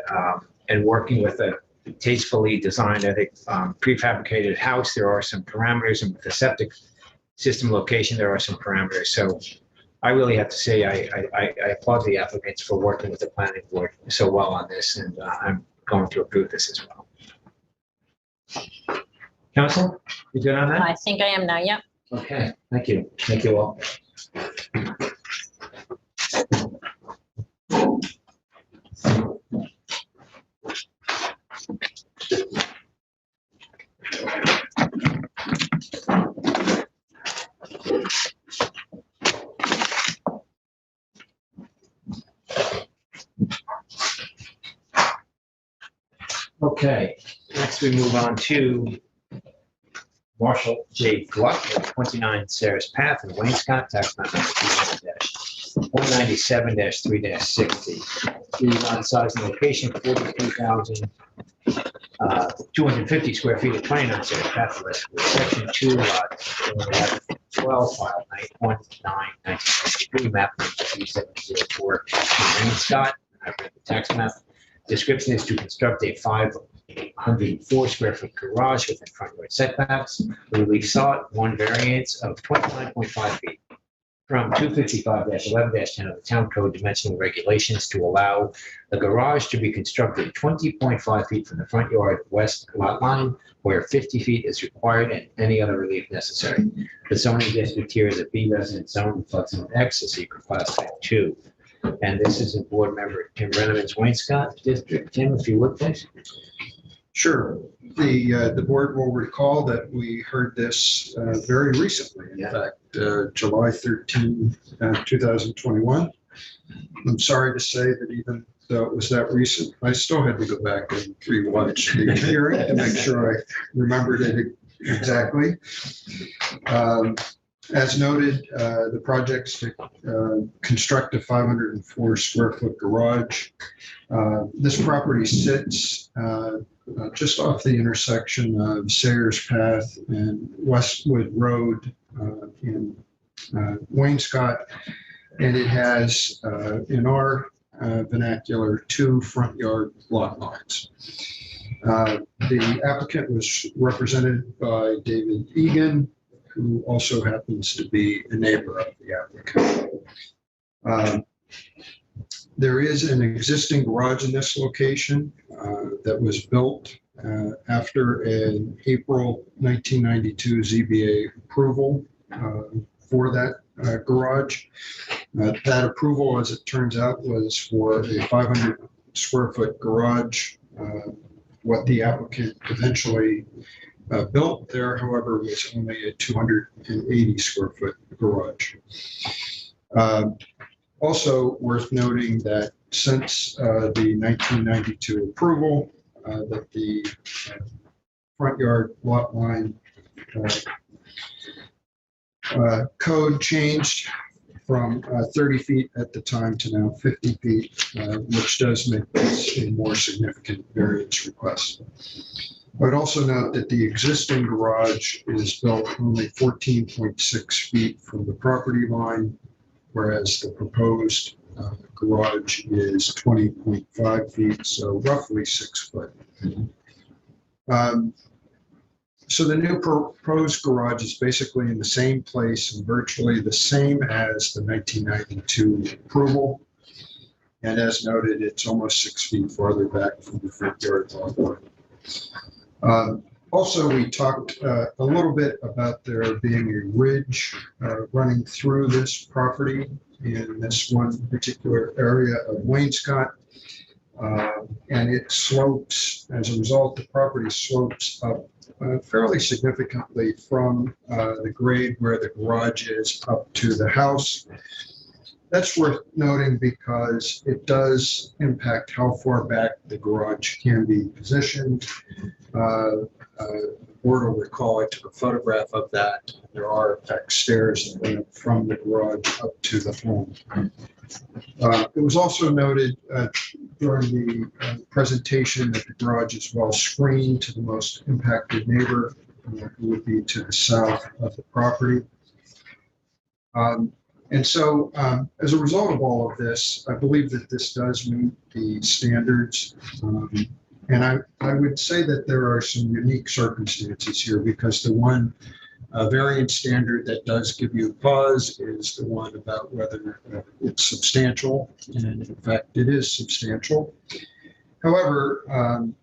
working with a tastefully designed, I think, prefabricated house. There are some parameters, and with the septic system location, there are some parameters. So I really have to say I applaud the applicants for working with the planning board so well on this, and I'm going to approve this as well. Council, you good on that? I think I am now, yeah. Okay, thank you. Thank you all. Okay, next we move on to Marshall J. Gluck at 29 Sarah's Path in Waynescott, tax map number 197-3-60. The lot size and location, 42,250 square feet at 29 Sarah's Path, West, section 2, lot 12, file 1963, map number 3704, Waynescott. I've read the tax map. Description is to construct a 504 square foot garage within front yard setbacks. The relief sought, one variance of 29.5 feet from 255-11-10 of the town code dimensional regulations to allow the garage to be constructed 20.5 feet from the front yard west lot line, where 50 feet is required and any other relief necessary. The zoning district here is a B resident zone, flood zone X, a secret class type 2. And this is a board member, Tim Renovitz, Waynescott District. Tim, if you would, please. Sure. The board will recall that we heard this very recently. In fact, July 13, 2021. I'm sorry to say that even So it was that recent. I still had to go back and rewatch the hearing to make sure I remembered it exactly. As noted, the project's to construct a 504 square foot garage. This property sits just off the intersection of Sayers Path and Westwood Road in Wainscott. And it has, in our vernacular, 2 front yard lot lines. The applicant was represented by David Egan, who also happens to be a neighbor of the applicant. There is an existing garage in this location that was built after an April 1992 ZBA approval for that garage. That approval, as it turns out, was for a 500 square foot garage. What the applicant eventually built there, however, was only a 280 square foot garage. Also worth noting that since the 1992 approval, that the front yard lot line code changed from 30 feet at the time to now 50 feet, which does make this a more significant variance request. I would also note that the existing garage is built only 14.6 feet from the property line, whereas the proposed garage is 20.5 feet, so roughly 6 foot. So the new proposed garage is basically in the same place and virtually the same as the 1992 approval. And as noted, it's almost 6 feet farther back from the front yard lot line. Also, we talked a little bit about there being a ridge running through this property in this one particular area of Wainscott. And it slopes, as a result, the property slopes up fairly significantly from the grade where the garage is up to the house. That's worth noting because it does impact how far back the garage can be positioned. The board will recall I took a photograph of that. There are, in fact, stairs that went from the garage up to the home. It was also noted during the presentation that the garage is well screened to the most impacted neighbor, who would be to the south of the property. And so as a result of all of this, I believe that this does meet the standards. And I would say that there are some unique circumstances here because the one variance standard that does give you pause is the one about whether it's substantial. And in fact, it is substantial. However,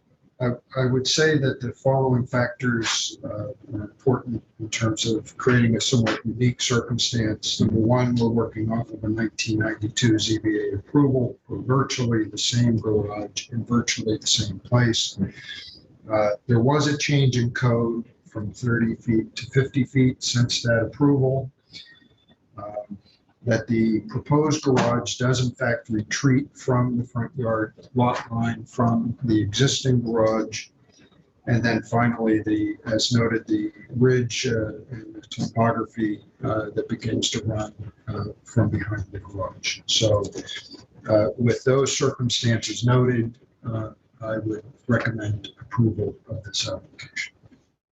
I would say that the following factors are important in terms of creating a somewhat unique circumstance. Number one, we're working off of a 1992 ZBA approval for virtually the same garage in virtually the same place. There was a change in code from 30 feet to 50 feet since that approval. That the proposed garage does in fact retreat from the front yard lot line from the existing garage. And then finally, as noted, the ridge and the topography that begins to run from behind the garage. So with those circumstances noted, I would recommend approval of this application.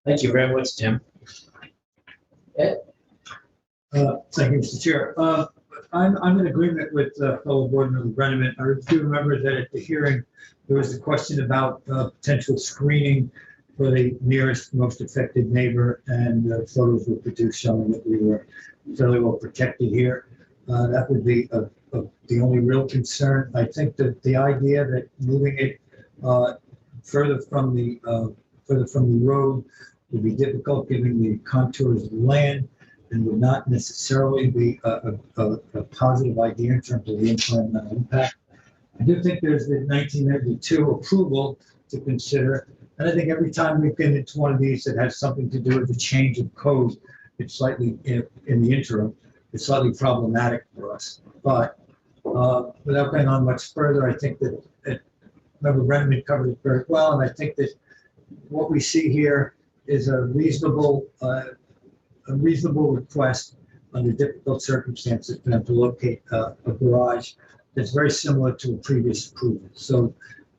Thank you very much, Tim. Ed? Thank you, Mr. Chair. I'm in agreement with fellow board member Brenneman. I do remember that at the hearing, there was a question about potential screening for the nearest, most affected neighbor, and photos were produced showing that we were fairly well protected here. That would be the only real concern. I think that the idea that moving it further from the road would be difficult given the contours of the land, and would not necessarily be a positive idea in terms of the environmental impact. I do think there's the 1992 approval to consider. And I think every time we've been into one of these that has something to do with the change of code, it's slightly, in the interim, it's slightly problematic for us. But Without going on much further, I think that, Member Brennan covered it very well, and I think that what we see here is a reasonable request under difficult circumstances for them to locate a garage that's very similar to a previous approval. So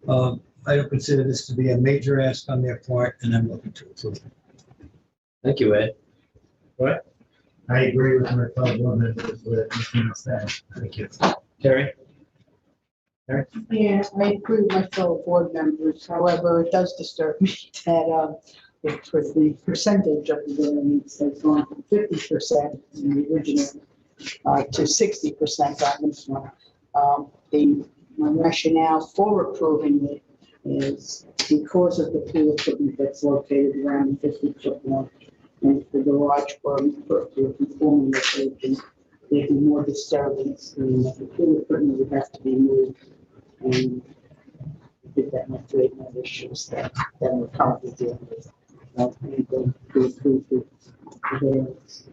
I don't consider this to be a major ask on their part, and I'm looking to approve it. Thank you, Ed. What? I agree with my fellow board members with everything said. Thank you. Terry? Yeah, I agree with my fellow board members. However, it does disturb me that with the percentage of the variance has gone from 50% in the original to 60% on this one. My rationale for approving it is because of the pool equipment that's located around the 50-foot mark. And if the garage were to conforming location, there'd be more disturbance, and the pool equipment would have to be moved. And I think that might create more issues that we're currently dealing with.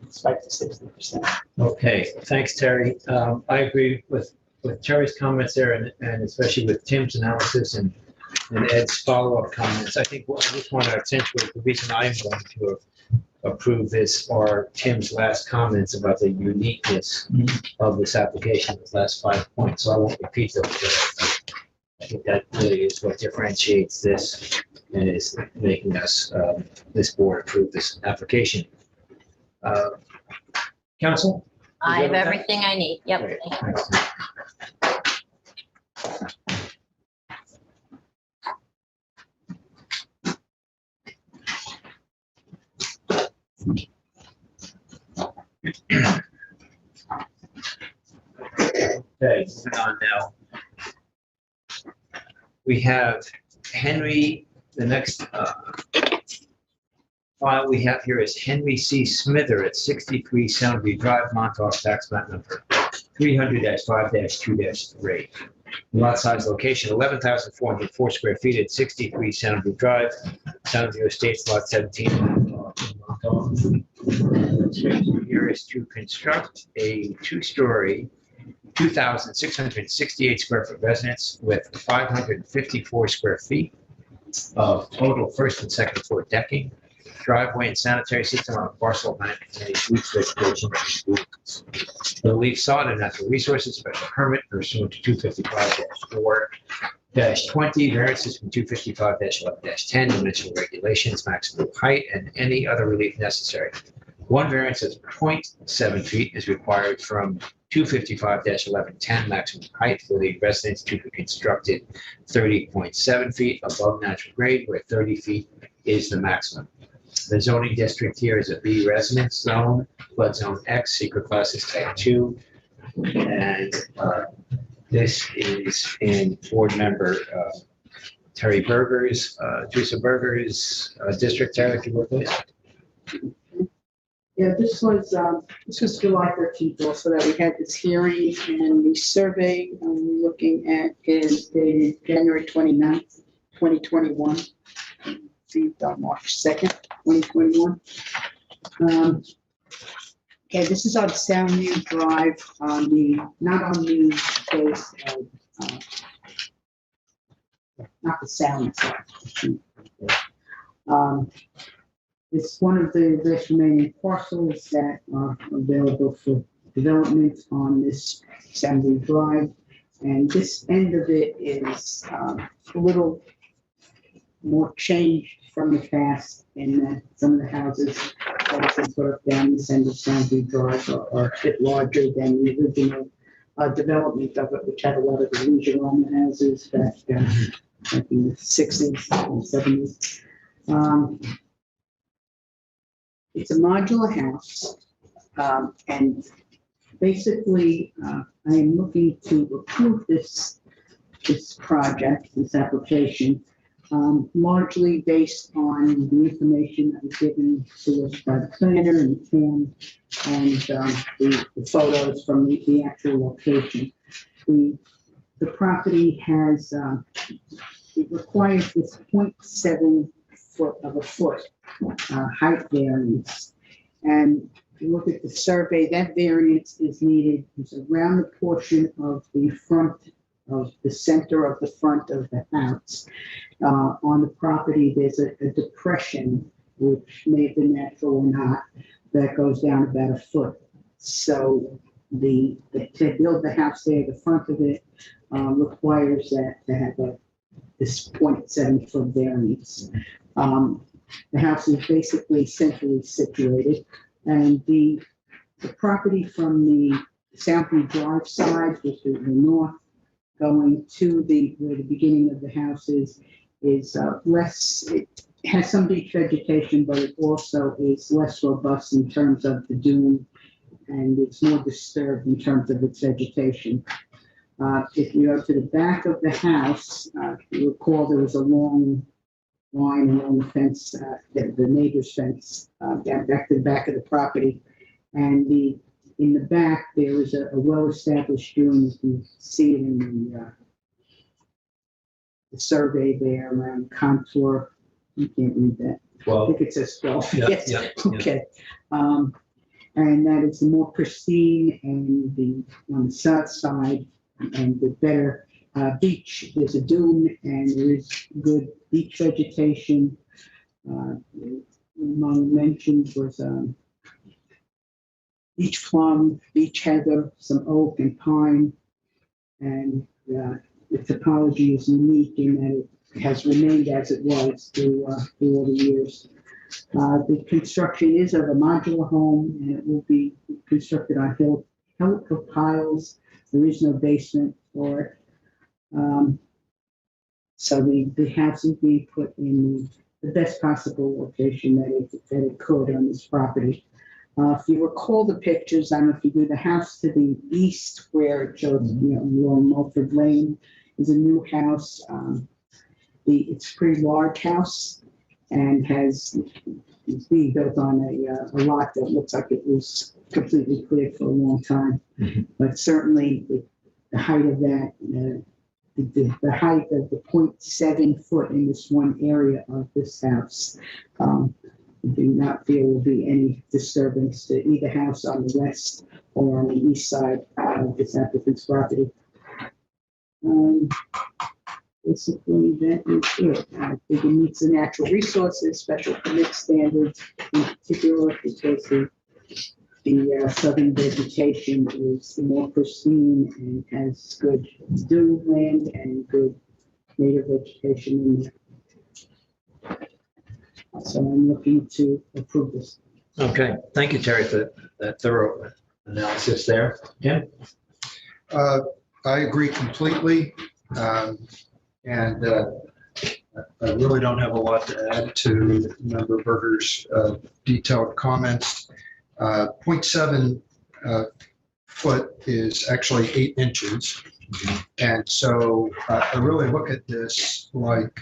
Despite the 60%. Okay, thanks, Terry. I agree with Terry's comments there, and especially with Tim's analysis and Ed's follow-up comments. I think I just want to accentuate the reason I'm going to approve this are Tim's last comments about the uniqueness of this application, the last 5 points. So I won't repeat those. I think that really is what differentiates this and is making us, this board, approve this application. Council? I have everything I need. Yep. Great, Thank you. thanks. Okay, moving on now. We have Henry, the next file we have here is Henry C. Smither at 63 Soundview Drive, Montauk, tax map number 300-5-2-3. Lot size location 11,404 square feet at 63 Soundview Drive, Soundview Estates, lot 17. Here is to construct a two-story, 2,668 square foot residence with 554 square feet of total first and second floor decking, driveway and sanitary system on a parcel of land containing roots, vegetation, and improvements. The relief sought a natural resources special permit pursuant to 255-4-20, variances from 255-11-10, dimensional regulations, maximum height, and any other relief necessary. One variance of 0.7 feet is required from 255-11-10, maximum height for the residence to be constructed 30.7 feet above natural grade, where 30 feet is the maximum. The zoning district here is a B residence zone, flood zone X, secret class is type 2. And this is in board member Terry Berger's, Teresa Berger's district. Terry, if you work with. Yeah, this was July 13th also that we had this hearing, and the survey I'm looking at is dated January 29th, 2021. Received on March 2nd, 2021. Okay, this is on Soundview Drive on the, not on the base of, not the sound side. It's one of the remaining parcels that are available for development on this Soundview Drive. And this end of it is a little more changed from the past in that some of the houses that have been put up down this end of Soundview Drive are a bit larger than the original development of it, which had a lot of leisure on the houses back in the 60s and 70s. It's a modular house, and basically I am looking to approve this project, this application, largely based on the information that was given to us by the planner and Tim, and the photos from the actual location. The property has, it requires this 0.7 foot height variance. And if you look at the survey, that variance is needed, it's around the portion of the front of the center of the front of the house. On the property, there's a depression, which may have been natural or not, that goes down about a foot. So to build the house there, the front of it requires that to have this 0.7 foot variance. The house is basically centrally situated, and the property from the Soundview Drive side, which is the north, going to where the beginning of the house is less. It has some beach vegetation, but it also is less robust in terms of the dune, and it's more disturbed in terms of its vegetation. If you go to the back of the house, you recall there was a long line along the fence, the neighbor's fence, down back to the back of the property. And in the back, there is a well-established dune. You can see it in the survey there around contour. You can't read that. I think it says 12. Yeah, Yes. yeah, Okay. And that is the more pristine and on the south side, and the better beach. There's a dune and there is good beach vegetation. Among mentioned was beach plum, beach heather, some oak and pine. And the topology is unique in that it has remained as it was through all the years. The construction is of a modular home, and it will be constructed on hill piles. There is no basement for it. So the house is being put in the best possible location that it could on this property. If you recall the pictures, I don't know if you do, the house to the east where it shows, along Mulford Lane is a new house. It's a pretty large house and it's being built on a lot that looks like it was completely cleared for a long time. Mm-hmm. But certainly the height of that, the height of the 0.7 foot in this one area of this house, do not feel will be any disturbance to either house on the west or on the east side of this applicant's property. Basically, that is it. I think it meets the natural resources, special permit standards, in particular because the southern vegetation is more pristine and has good dune land and good native vegetation in there. So I'm looking to approve this. Okay, thank you, Terry, for that thorough analysis there. Tim? I agree completely. And I really don't have a lot to add to Member Berger's detailed comments. 0.7 foot is actually 8 inches. And so I really look at this like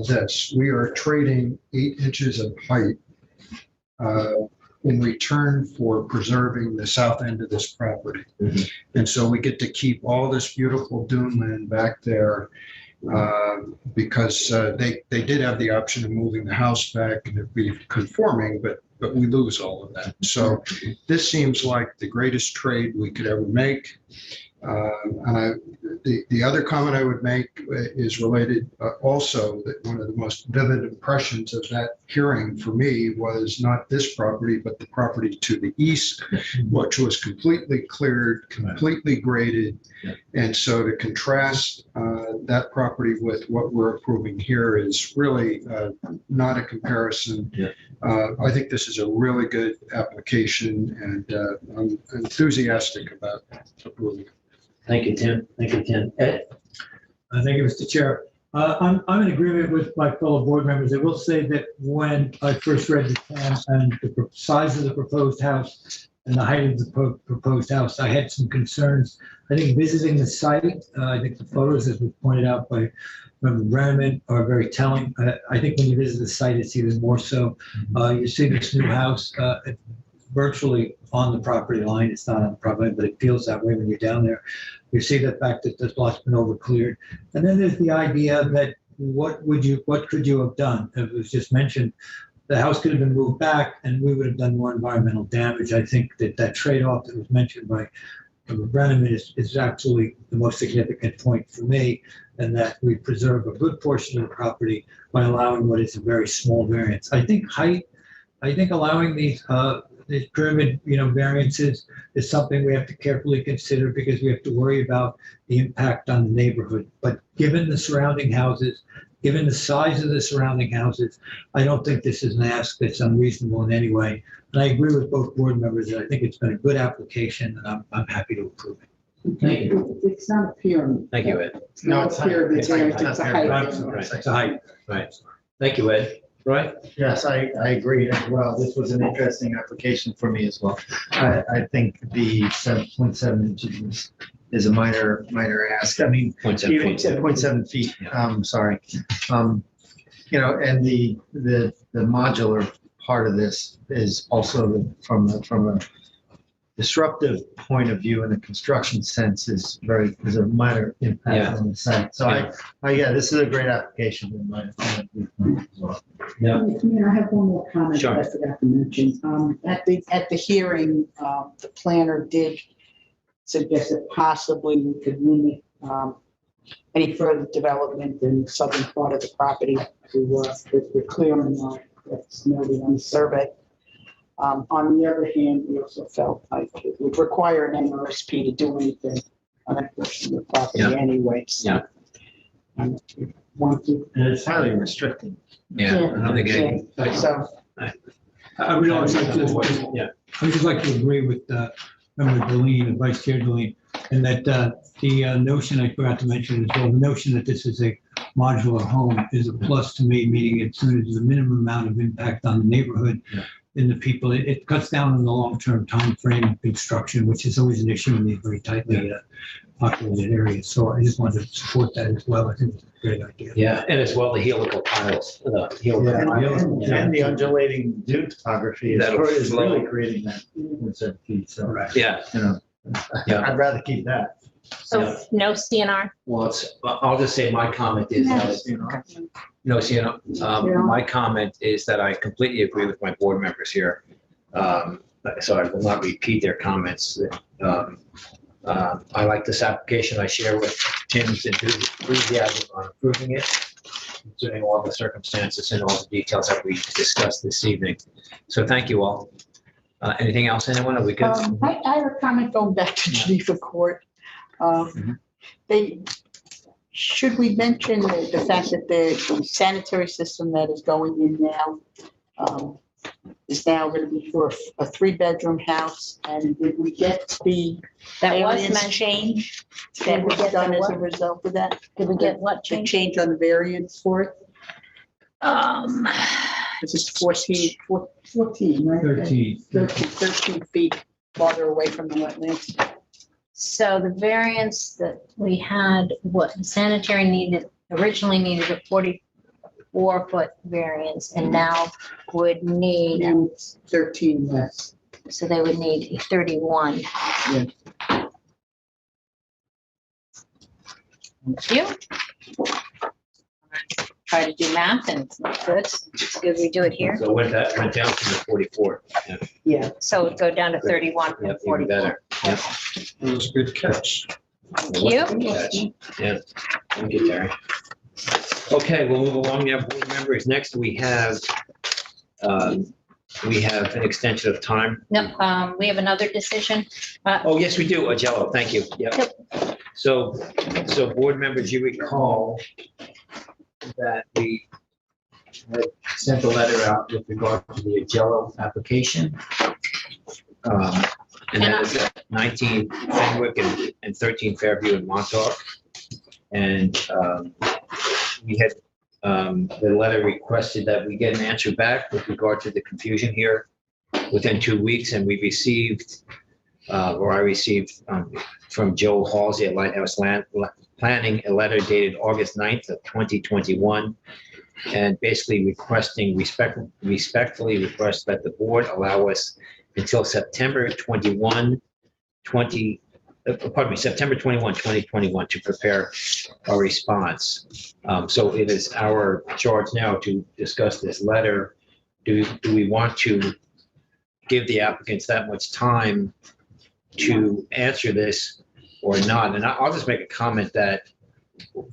this. We are trading 8 inches of height in return for preserving the south end of this property. Mm-hmm. And so we get to keep all this beautiful dune land back there because they did have the option of moving the house back and it'd be conforming, but we lose all of that. So this seems like the greatest trade we could ever make. And the other comment I would make is related also that one of the most vivid impressions of that hearing for me was not this property, but the property to the east, which was completely cleared, completely graded. And so to contrast that property with what we're approving here is really not a comparison. I think this is a really good application and I'm enthusiastic about approving it. Thank you, Tim. Thank you, Tim. Ed? Thank you, Mr. Chair. I'm in agreement with my fellow board members. I will say that when I first read the plan and the size of the proposed house and the height of the proposed house, I had some concerns. I think visiting the site, I think the photos, as was pointed out by Member Brenneman, are very telling. I think when you visit the site, it's even more so. You see this new house virtually on the property line. It's not on the property line, but it feels that way when you're down there. You see the fact that this lot's been over cleared. And then there's the idea that what could you have done? It was just mentioned the house could have been moved back and we would have done more environmental damage. I think that trade-off that was mentioned by Brenneman is absolutely the most significant point for me, and that we preserve a good portion of the property by allowing what is a very small variance. I think allowing these pyramid, variances is something we have to carefully consider because we have to worry about the impact on the neighborhood. But given the surrounding houses, given the size of the surrounding houses, I don't think this is an ask that's unreasonable in any way. And I agree with both board members that I think it's been a good application, and I'm happy to approve it. Thank you. It's not a pyramid. Thank you, Ed. It's not a pyramid, it's a height. Right. It's a height. Right. Thank you, Ed. Right? Yes, I agree as well. This was an interesting application for me as well. I think the 7.7 inches is a minor ask. I mean, 0.7 feet. Sorry. And the modular part of this is also from a disruptive point of view in a construction sense is a minor impact on the site. So this is a great application in my opinion as well. Yeah. I have one more comment Sure. that I forgot to mention. At the hearing, the planner did suggest that possibly we could limit any further development in the southern part of the property to the clearing line that's noted on the survey. On the other hand, we also felt like it would require an MRSP to do anything on that portion of the property anyway. So, want to. And it's highly restricting. Yeah. I don't think any- So, I would also like Yeah. I would just like to agree with Member Deline and Vice Chair Deline, and that the notion, I forgot to mention as well, the notion that this is a modular home is a plus to me, meaning it's the minimum amount of impact on the neighborhood and the people. It cuts down on the long-term time frame of construction, which is always an issue in these very tightly populated areas. So I just wanted to support that as well. I think it's a great idea. Yeah, and as well, the helical tiles, And the undulating dune topography is really creating that 0.7 feet. So, Yeah. I'd rather keep that. So no CNR? Well, I'll just say my comment is my comment is that I completely agree with my board members here. So I will not repeat their comments. I like this application. I share with Tim's enthusiasm on approving it, considering all the circumstances and all the details that we discussed this evening. So thank you all. Anything else, anyone? Are we good? I have a comment going back to Geneva Court. Should we mention the fact that the sanitary system that is going in now is now going to be for a 3-bedroom house? And did we get the That was variance mentioned. change Did that we was get done the as what? a result of that? Did we get what The change? change on the variance for it? This is 14, right? 13 feet farther away from the wetlands. So the variance that we had, what the sanitary originally needed a 44-foot variance and now would need, And it's 13 less. so they would need a 31. Yeah. Thank you. Try to do math and it's not good. It's good we do it here. So went down from the 44. Yeah. So it'd go down to 31 from Yep, even 44. better. Yep. That was a good catch. Thank you. Yeah. Thank you, Terry. Okay, we'll move along now, board members. Next, we have an extension of time. No, we have another decision. Oh, yes, we do. Jello, thank you. Yep. So board members, you recall that we had sent a letter out with regard to the Jello application. And that is at 19 Fenwick and 13 Fairview in Montauk. And we had, the letter requested that we get an answer back with regard to the confusion here within 2 weeks. And we received, or I received from Joe Halsey at Lighthouse Planning, a letter dated August 9th of 2021. And basically respectfully request that the board allow us until September 21, 2021 to prepare a response. So it is our charge now to discuss this letter. do we want to give the applicants that much time to answer this or not? And I'll just make a comment that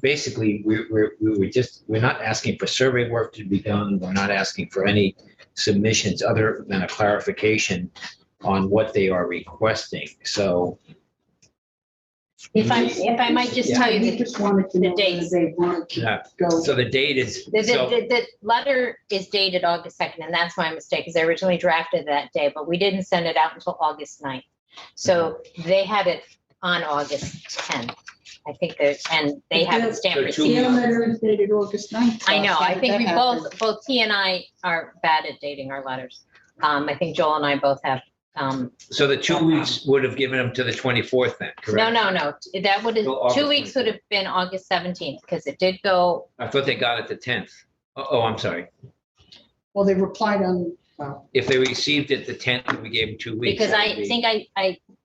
basically we're not asking for survey work to be done. We're not asking for any submissions other than a clarification on what they are requesting. So If I might just tell you We the just wanted to the know whether dates. they wanted to yeah, go. so the date is, so the letter is dated August 2nd, and that's my mistake, because I originally drafted that day, but we didn't send it out until August 9th. So they had it on August 10th. I think that, and they have it stamped So received. Their letter is dated August 9th. I know, How I did think that we happen? both T and I are bad at dating our letters. I think Joel and I both have, so the 2 weeks would have given them to the 24th then, correct? no, that would have, Till August 2 weeks would have been August 17th, because it did go, I thought they got it the 10th. Oh, I'm sorry. Well, they replied on, If they received it the 10th, we gave them 2 weeks. because that I would be- think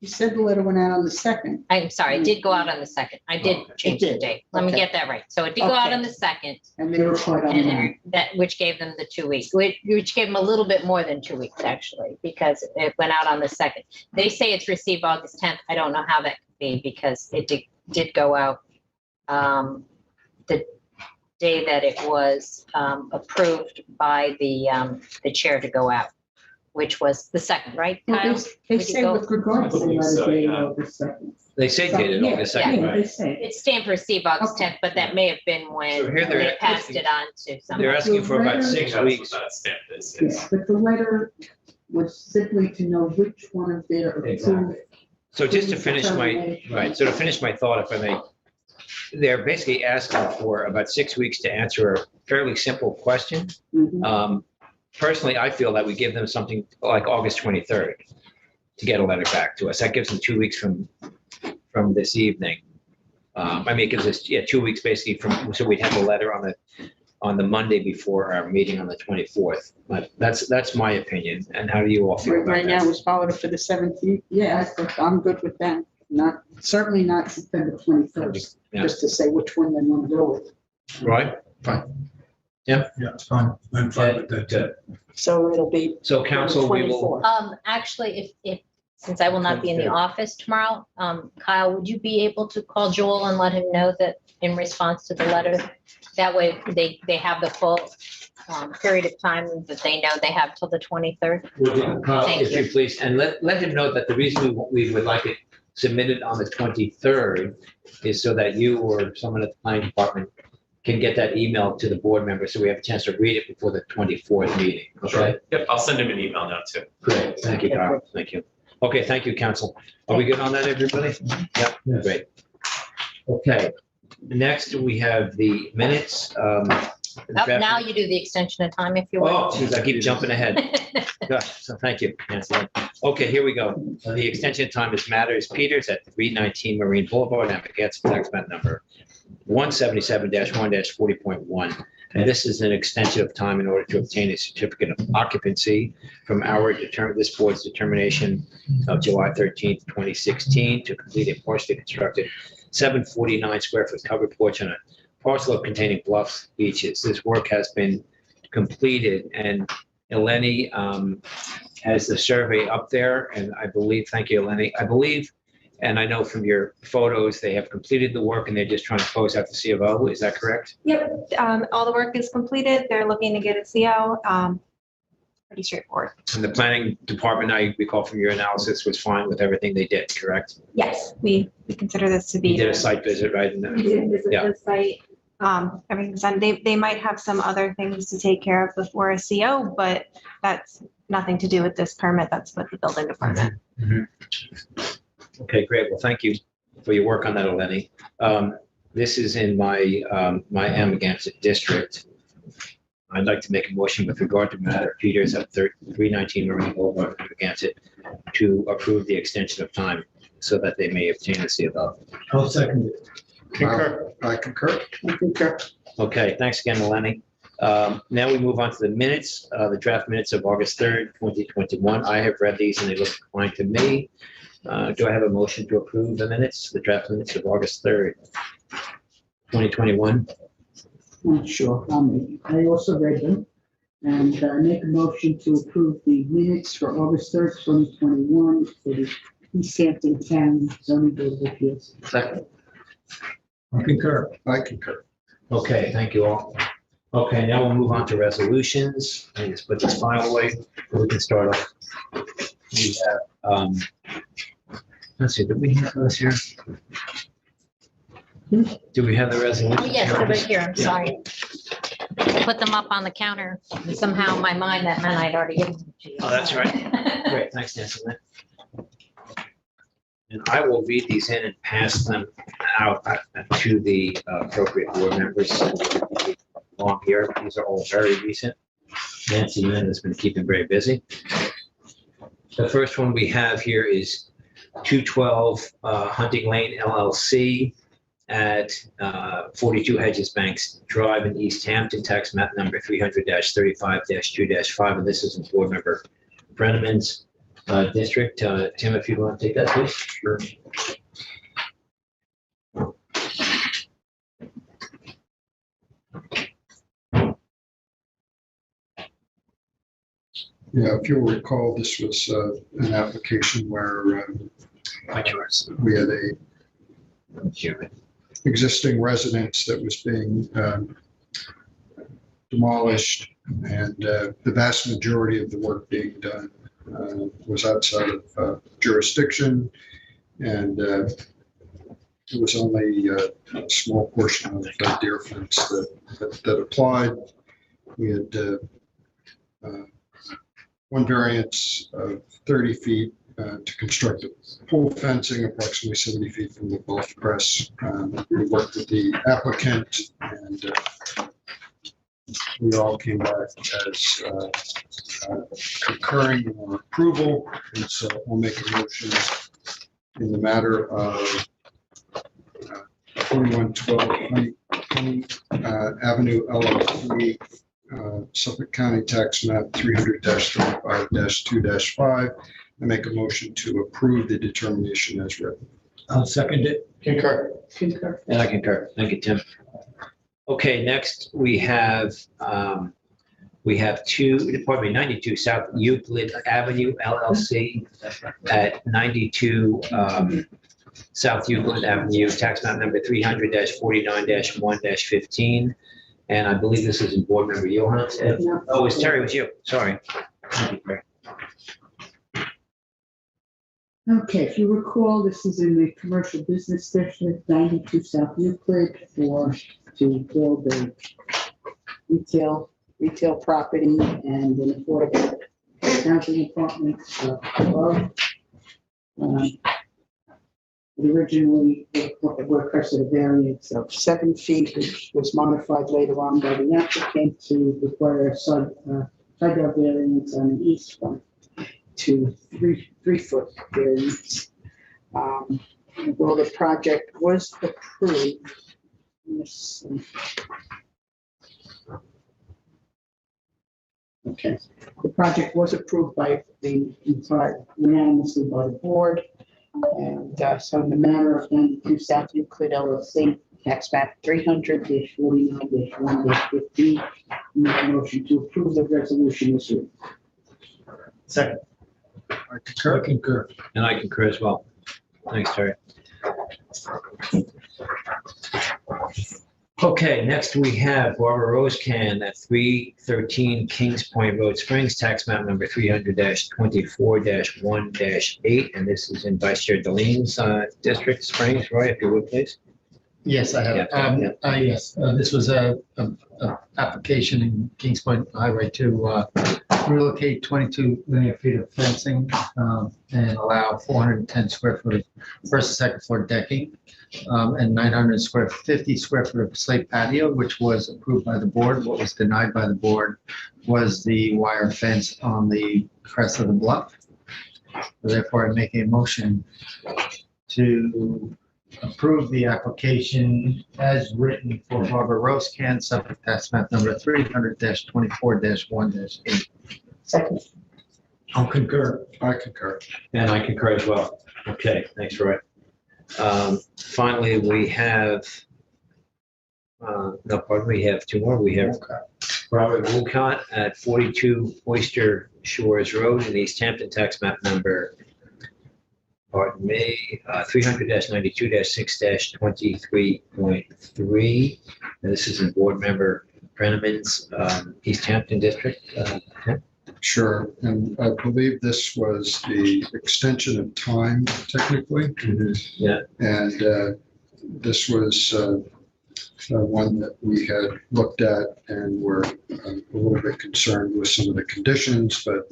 you said the letter went out on the 2nd. I'm sorry, it did go out on the 2nd. I did Okay. change the It did. date. Let me Okay. get that right. So it did go out Okay. on the 2nd. And they replied on And that. then that, which gave them the 2 weeks, which gave them a little bit more than 2 weeks, actually, because it went out on the 2nd. They say it's received August 10th. I don't know how that could be, because it did go out the day that it was approved by the chair to go out, which was the 2nd, right, Well, Kyle? They Would you say go? with regard to the letter dated August 2nd. They say dated August 2nd, Yeah, they right? say. It's stamped receive August Okay. 10th, but that may have been So when here they're they passed asking- it on to They're someone. asking for about 6 weeks. Yeah, but the letter was simply to know which one of their approved. So just to finish right, so to finish my thought, if I may, they're basically asking for about 6 weeks to answer a fairly simple question. Mhm. Personally, I feel that we give them something like August 23rd to get a letter back to us. That gives them 2 weeks from this evening. I mean, it gives us, 2 weeks basically from, so we'd have the letter on the Monday before our meeting on the 24th. But that's my opinion. And how do you all feel about Right now, that? it's followed for the 17th. Yeah, I think I'm good with that. Not, certainly not September 21st, Yeah. just to say which one they want to go with. Right? Yeah, it's fine. I'm fine with that. too. So it'll be. So council, we will, 24th. Actually, if, since I will not be in the office tomorrow, Kyle, would you be able to call Joel and let him know that in response to the letter? That way they have the full period of time that they know they have till the 23rd. Kyle, Thank if you please, and let him know that the reason we would like it submitted on the 23rd is so that you or someone at the planning department can get that email to the board member, so we have a chance to read it before the 24th meeting, okay? Yep, I'll send him an email now too. Great, thank you, Kyle, thank you. Okay, thank you, council. Are we good on that, everybody? Yep, Yes. great. Okay, next we have the minutes. Now you do the extension of time if you Oh, will. geez, I keep jumping ahead. Gosh, so thank you, Nancy. Okay, here we go. The extension time is Matters Peters at 319 Marine Boulevard, Amagansett, tax map number 177-1-40.1. And this is an extension of time in order to obtain a certificate of occupancy from this board's determination of July 13th, 2016, to complete a partially constructed 749 square foot covered porch on a parcel containing bluffs, beaches. This work has been completed, and Eleni has the survey up there, and I believe, thank you, Eleni, I believe, and I know from your photos, they have completed the work and they're just trying to close out the C of O. Is that correct? Yep, all the work is completed. They're looking to get a CO. Pretty straightforward. And the planning department, I recall from your analysis, was fine with everything they did, correct? Yes, we consider this to be. You did a site visit, right? And, We did visit Yeah. the site. Everything's done. They might have some other things to take care of before a CO, but that's nothing to do with this permit. That's with the building department. Okay, great. Well, thank you for your work on that, Eleni. This is in my Amagansett district. I'd like to make a motion with regard to Matter Peters at 319 Marine Boulevard, Amagansett, to approve the extension of time so that they may obtain a C of O. I'll second it. Concur. I concur. I concur. Okay, thanks again, Melanie. Now we move on to the minutes, the draft minutes of August 3rd, 2021. I have read these and they look fine to me. Do I have a motion to approve the minutes, the draft minutes of August 3rd, 2021? Sure, I also read them. And make a motion to approve the minutes for August 3rd, 2021 for the East Hampton Town Zoning Board of Appeals. Second. I concur. I concur. Okay, thank you all. Okay, now we'll move on to resolutions. Let me just put this file away. We can start off. We have, let's see, did we have those here? Do we have the resolution? Oh, yes, they're right here. I'm sorry. I put them up on the counter. And somehow in my mind, that meant I'd already given them to you. Oh, that's right. Great, thanks, Nancy. And I will read these in and pass them out to the appropriate board members. Along here, these are all very recent. Nancy Lynn has been keeping very busy. The first one we have here is 212 Hunting Lane LLC at 42 Hedges Banks Drive in East Hampton, tax map number 300-35-2-5, and this is in board member Brenneman's district. Tim, if you want to take that, please. Sure. Yeah, if you'll recall, this was an application where we had a existing residence that was being demolished, and the vast majority of the work being done was outside of jurisdiction, and it was only a small portion of the deer fence that applied. We had one variance of 30 feet to construct a pole fencing approximately 70 feet from the golf press. We worked with the applicant, and we all came back as concurring or approval. And so we'll make a motion in the matter of 4112 Honey Avenue LLC, Suffolk County Tax Map 300-35-2-5. I make a motion to approve the determination as written. I'll second it. Concur. Concur. And I concur. Thank you, Tim. Okay, next we have 92 South Euclid Avenue LLC at 92 South Euclid Avenue, tax map number 300-49-1-15. And I believe this is in board member Johan's. Oh, it's Terry, it was you. Sorry. Thank you, Terry. Okay, if you recall, this is in the commercial business district, 92 South Euclid, to build a retail property and an affordable housing apartment above. Originally, we requested a variance of 7 feet, which was modified later on by the applicant to require a side yard variance on the east front to 3 foot variance. Well, the project was approved. Yes. Okay, the project was approved by unanimously by the board. And so in the matter of 92 South Euclid LLC, tax map 300-49-1-15, make a motion to approve the resolution as written. Second. I concur. And I concur as well. Thanks, Terry. Okay, next we have Barbara Rosecan at 313 Kings Point Road Springs, tax map number 300-24-1-8, and this is in Vice Chair Delene's district, Springs. Roy, if you would, please. Yes, I have. Yes, this was a application in Kings Point Highway to relocate 22 linear feet of fencing and allow 410 square foot of first and second floor decking and 50 square foot of slate patio, which was approved by the board. What was denied by the board was the wire fence on the crest of the bluff. Therefore, I'm making a motion to approve the application as written for Barbara Rosecan, Suffolk tax map number 300-24-1-8. Second. I'll concur. I concur. And I concur as well. Okay, thanks, Roy. Finally, we have, we have 2 more. We have Robert Woolcott at 42 Oyster Shores Road in East Hampton, tax map number, pardon me, 300-92-6-23.3. And this is in board member Brenneman's East Hampton district. Sure, and I believe this was the extension of time technically. Yeah. And this was one that we had looked at and were a little bit concerned with some of the conditions, but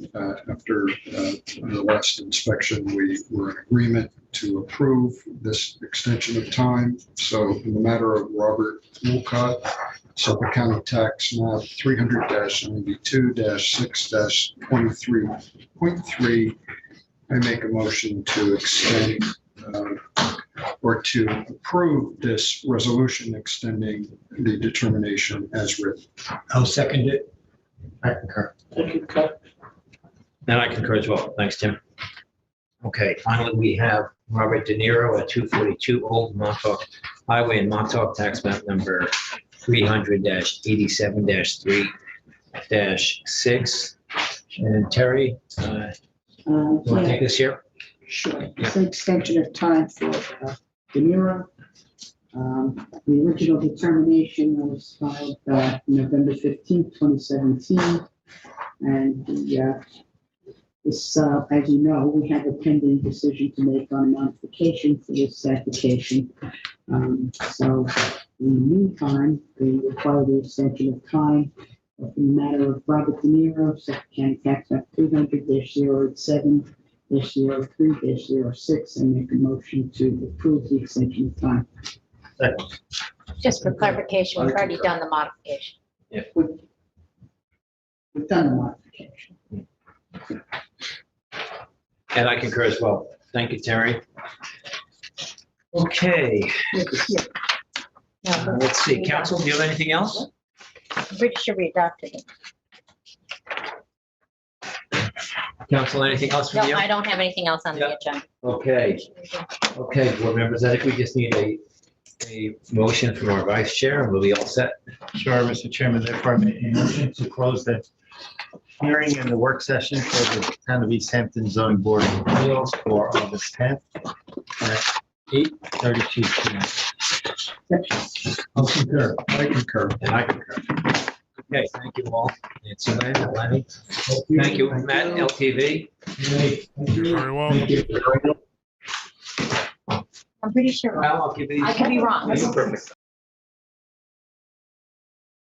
after the last inspection, we were in agreement to approve this extension of time. So in the matter of Robert Woolcott, Suffolk County Tax Map 300-92-6-23.3, I make a motion to extend or to approve this resolution extending the determination as written. I'll second it. I concur. And I concur as well. Thanks, Tim. Okay, finally, we have Robert De Niro at 242 Old Montauk Highway in Montauk, tax map number 300-87-3-6. And Terry, you want to take this here? Sure. It's an extension of time for De Niro. The original determination was filed November 15th, 2017. And this, as you know, we have a pending decision to make on a modification for this application. So in the meantime, we require the extension of time in the matter of Robert De Niro, Suffolk County Tax Map 300-07-03-06, and make a motion to approve the extension of time. Just for clarification, we've already done the modification. Yeah. We've done the modification. And I concur as well. Thank you, Terry. Okay, let's see. Council, do you have anything else? I'm pretty sure we adopted it. Council, anything else No, from you? I don't have anything else on the agenda. Okay, board members, I think we just need a motion from our vice chair and we'll be all set. Sure, Mr. Chairman, therefore I make a motion to close the hearing and the work session for the Town of East Hampton Zoning Board of Appeals for August 10th at 8:32 p.m. I'll concur. I concur. And I concur. Okay, thank you all. Nancy Lynn, Lenny. Thank you, Matt, LTV. Very well. Thank you. I'm pretty sure. I'll give these. I could be wrong. Perfect.